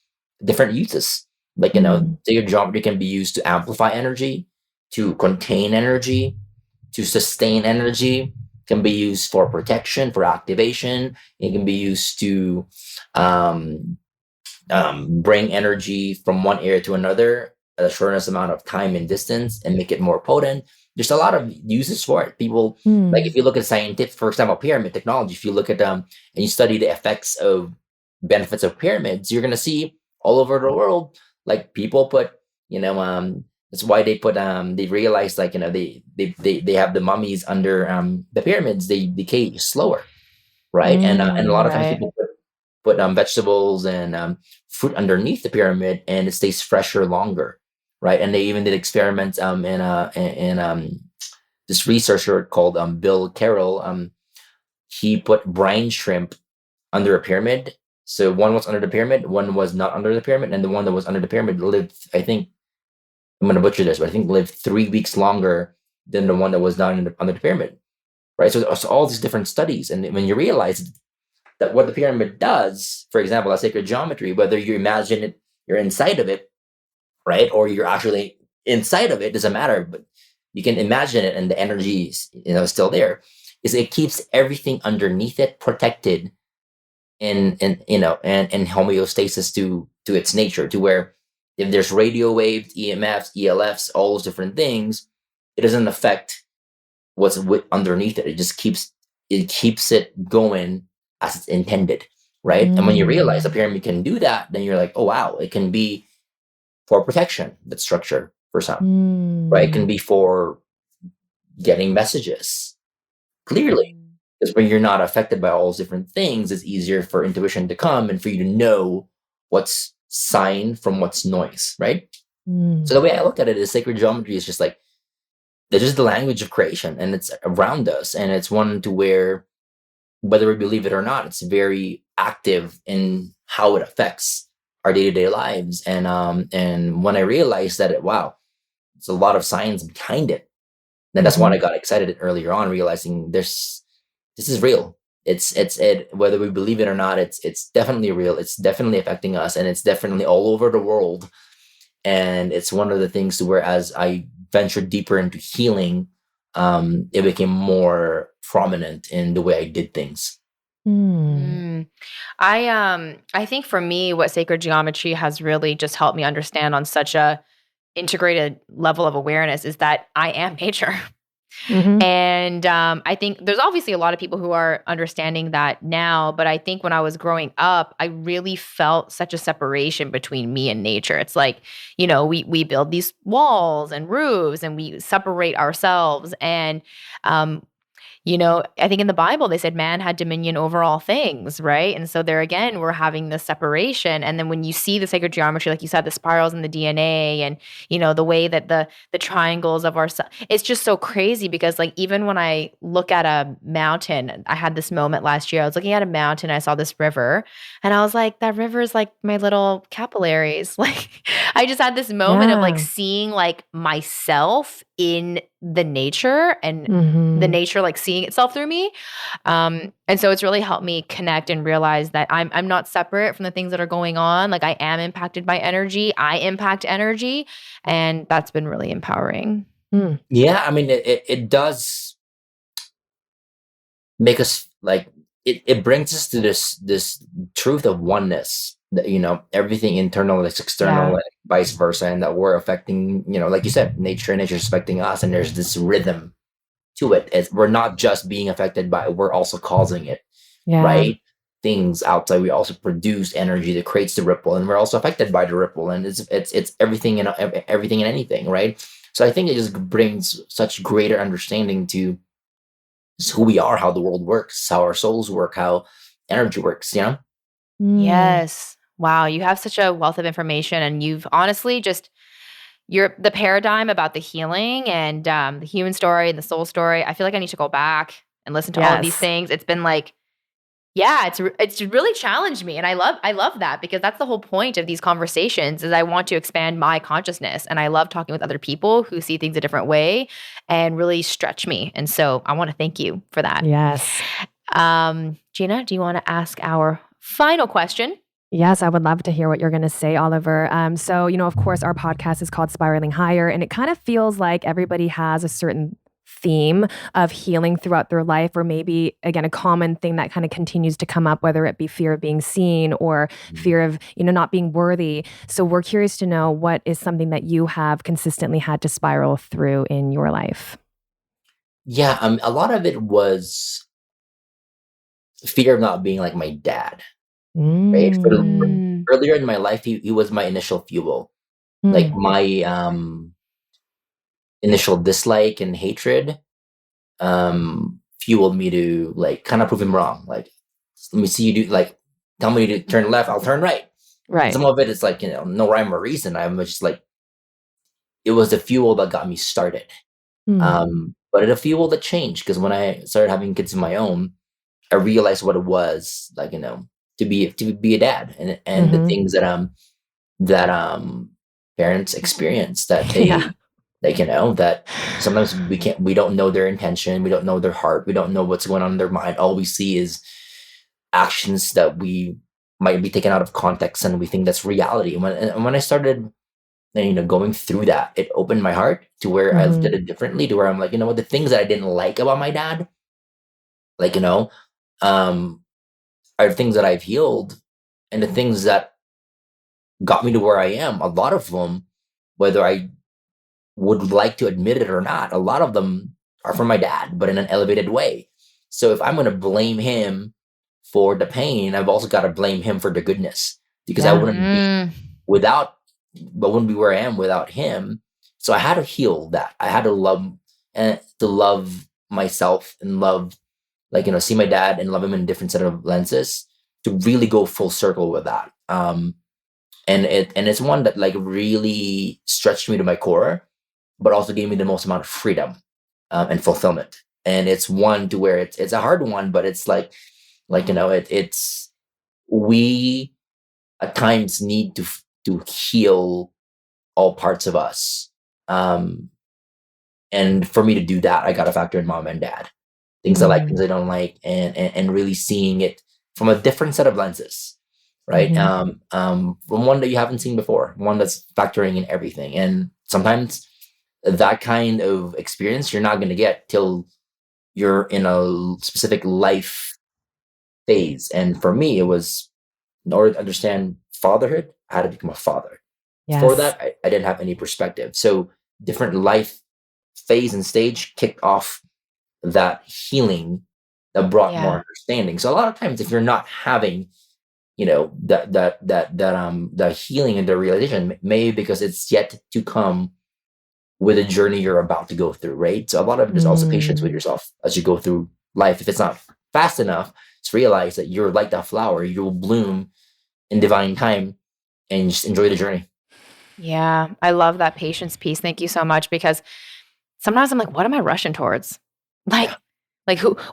different uses. Like sacred geometry can be used to amplify energy, to contain energy, to sustain energy. Can be used for protection, for activation. It can be used to bring energy from one area to another at the shortest amount of time and distance and make it more potent. There's a lot of uses for it. People, like if you look at scientific, for example, pyramid technology, if you look at and you study the effects of benefits of pyramids, you're going to see all over the world, like people put, that's why they put they realized they have the mummies under the pyramids, they decay slower, right? And a lot of times Right. people put vegetables and fruit underneath the pyramid and it stays fresher longer, right? And they even did experiments in this researcher called Bill Carroll. He put brine shrimp under a pyramid. So one was under the pyramid, one was not under the pyramid, and the one that was under the pyramid lived, I think, I'm going to butcher this, but I think lived 3 weeks longer than the one that was not under the pyramid, right? So there's all these different studies. And when you realize that what the pyramid does, for example, a sacred geometry, whether you imagine it, you're inside of it, right? Or you're actually inside of it, doesn't matter, but you can imagine it and the energy is, still there, is it keeps everything underneath it protected in homeostasis to its nature, to where if there's radio waves, EMFs, ELFs, all those different things, it doesn't affect what's underneath it. It just keeps it going as it's intended, right? And when you realize the pyramid can do that, then you're like, oh wow, it can be for protection, that structure for some, right? It can be for getting messages clearly. Because when you're not affected by all those different things, it's easier for intuition to come and for you to know what's sign from what's noise, right? So the way I look at it is sacred geometry is just like, it's just the language of creation, and it's around us, and it's one to where, whether we believe it or not, it's very active in how it affects our day-to-day lives. And when I realized that, wow, it's a lot of science behind it, then that's when I got excited earlier on, realizing this is real. It's whether we believe it or not, it's definitely real. It's definitely affecting us, and it's definitely all over the world. And it's one of the things to where, as I ventured deeper into healing, it became more prominent in the way I did things. I think for me, what sacred geometry has really just helped me understand on such a integrated level of awareness is that I am nature. And I think there's obviously a lot of people who are understanding that now, but I think when I was growing up, I really felt such a separation between me and nature. It's like, we build these walls and roofs and we separate ourselves. And I think in the Bible, they said man had dominion over all things, right? And so there again, we're having this separation. And then when you see the sacred geometry, like you said, the spirals in the DNA and, the way that the triangles of our, it's just so crazy because like, even when I look at a mountain, I had this moment last year, I was looking at a mountain, I saw this river and I was like, that river is like my little capillaries. Like I just had this moment of like seeing like myself in the nature and the nature like seeing itself through me. And so it's really helped me connect and realize that I'm not separate from the things that are going on. Like I am impacted by energy. I impact energy. And that's been really empowering. Yeah, I mean, it does make us like, it brings us to this truth of oneness, that, everything internal is external and vice versa, and that we're affecting, like you said, nature is affecting us, and there's this rhythm to it. We're not just being affected by it, we're also causing it, right? Things outside, we also produce energy that creates the ripple, and we're also affected by the ripple, and it's everything and everything and anything, right? So I think it just brings such greater understanding to who we are, how the world works, how our souls work, how energy works, Yes. Wow. You have such a wealth of information, and you've honestly you're the paradigm about the healing and the human story and the soul story. I feel like I need to go back and listen to all of these things. It's been like, it's really challenged me. And I love that, because that's the whole point of these conversations is I want to expand my consciousness. And I love talking with other people who see things a different way and really stretch me. And so I want to thank you for that. Yes. Gina, do you want to ask our final question? Yes, I would love to hear what you're going to say, Oliver. So, of course, our podcast is called Spiraling Higher, and it kind of feels like everybody has a certain theme of healing throughout their life, or maybe, again, a common thing that kind of continues to come up, whether it be fear of being seen or fear of, not being worthy. So we're curious to know, what is something that you have consistently had to spiral through in your life? Yeah, a lot of it was fear of not being like my dad. Right? Earlier in my life, he was my initial fuel. Like my initial dislike and hatred fueled me to like kind of prove him wrong. Like, let me see you do, like, tell me to turn left, I'll turn right. Right. And some of it is like, no rhyme or reason. I'm just like, it was the fuel that got me started. But it a fuel that changed, because when I started having kids of my own, I realized what it was like, to be a dad, and the things that parents experience, that they like, that sometimes we don't know their intention, we don't know their heart, we don't know what's going on in their mind. All we see is actions that we might be taken out of context, and we think that's reality. When I started going through that, it opened my heart to where I looked at it differently, to where I'm like, what, the things that I didn't like about my dad, like, are things that I've healed, and the things that got me to where I am. A lot of them, whether I would like to admit it or not, a lot of them are from my dad, but in an elevated way. So if I'm going to blame him for the pain, I've also got to blame him for the goodness, because I wouldn't be wouldn't be where I am without him. So I had to heal that. I had to love myself, and love, like, see my dad and love him in a different set of lenses, to really go full circle with that. And it's one that like really stretched me to my core, but also gave me the most amount of freedom and fulfillment. And it's one to where it's a hard one, but it's like it's we at times need to heal all parts of us. And for me to do that, I got to factor in mom and dad, things I like, things I don't like, and really seeing it from a different set of lenses, right? From one that you haven't seen before, one that's factoring in everything. And sometimes that kind of experience you're not going to get till you're in a specific life phase. And for me, it was, in order to understand fatherhood, I had to become a father. Yes. For that, I didn't have any perspective. So different life phase and stage kicked off that healing that brought more understanding. So a lot of times, if you're not having, that healing and the realization, maybe because it's yet to come with a journey you're about to go through, right? So a lot of it is also patience with yourself as you go through life. If it's not fast enough, just realize that you're like that flower. You will bloom in divine time, and just enjoy the journey. Yeah, I love that patience piece. Thank you so much, because sometimes I'm like, what am I rushing towards? Like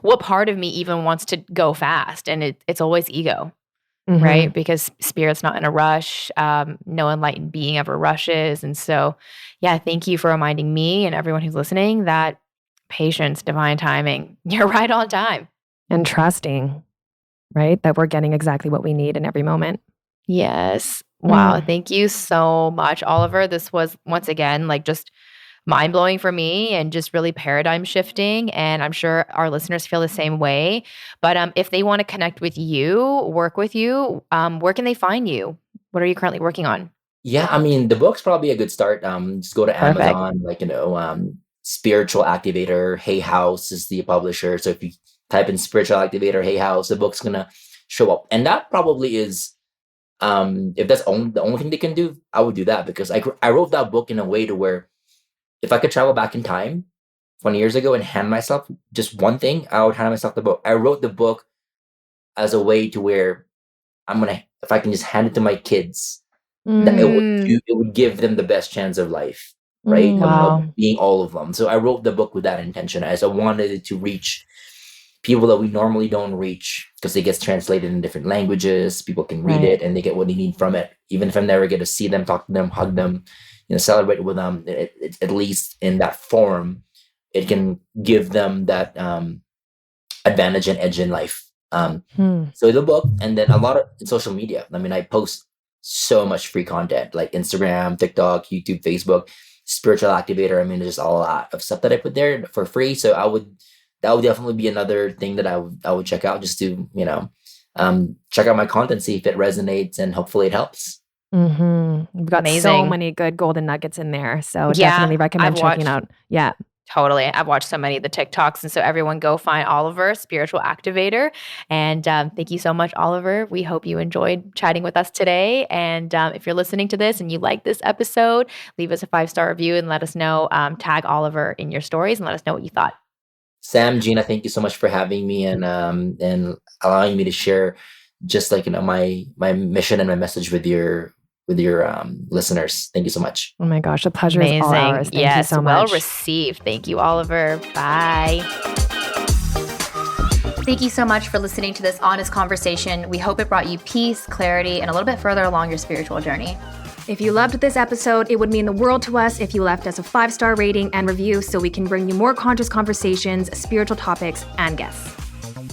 what part of me even wants to go fast? And it's always ego, right? Because spirit's not in a rush. No enlightened being ever rushes. And so, yeah, thank you for reminding me and everyone who's listening that patience, divine timing, you're right on time. And trusting, right? That we're getting exactly what we need in every moment. Yes. Wow. Thank you so much, Oliver. This was, once again, like just mind-blowing for me and just really paradigm shifting. And I'm sure our listeners feel the same way. But if they want to connect with you, work with you, where can they find you? What are you currently working on? Yeah, I mean, the book's probably a good start. Just go to Amazon, Spiritual Activator, Hay House is the publisher. So if you type in Spiritual Activator, Hay House, the book's gonna show up. And that probably is, if that's the only thing they can do, I would do that, because I wrote that book in a way to where if I could travel back in time 20 years ago and hand myself just one thing, I would hand myself the book. I wrote the book as a way to where if I can just hand it to my kids, that it would give them the best chance of life, right? Of being all of them. So I wrote the book with that intention, as I wanted it to reach people that we normally don't reach, because it gets translated in different languages. People can read it and they get what they need from it. Even if I never get to see them, talk to them, hug them, celebrate with them, it, at least in that form, it can give them that advantage and edge in life. So the book, and then a lot of social media. I mean, I post so much free content like Instagram, TikTok, YouTube, Facebook, Spiritual Activator. I mean, there's just a lot of stuff that I put there for free. So that would definitely be another thing that I would check out, just to, check out my content, see if it resonates, and hopefully it helps. We've got so many good golden nuggets in there. So definitely recommend checking out. Yeah. Totally. I've watched so many of the TikToks. And so everyone go find Oliver, Spiritual Activator. And thank you so much, Oliver. We hope you enjoyed chatting with us today. And if you're listening to this and you like this episode, leave us a 5-star review and let us know. Tag Oliver in your stories and let us know what you thought. Sam, Gina, thank you so much for having me and allowing me to share just my mission and my message with your listeners. Thank you so much. Oh my gosh, the pleasure is all ours. Thank you so much. Well received. Thank you, Oliver. Bye. Thank you so much for listening to this honest conversation. We hope it brought you peace, clarity, and a little bit further along your spiritual journey. If you loved this episode, it would mean the world to us if you left us a 5-star rating and review, so we can bring you more conscious conversations, spiritual topics, and guests.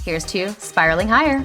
Here's to spiraling higher.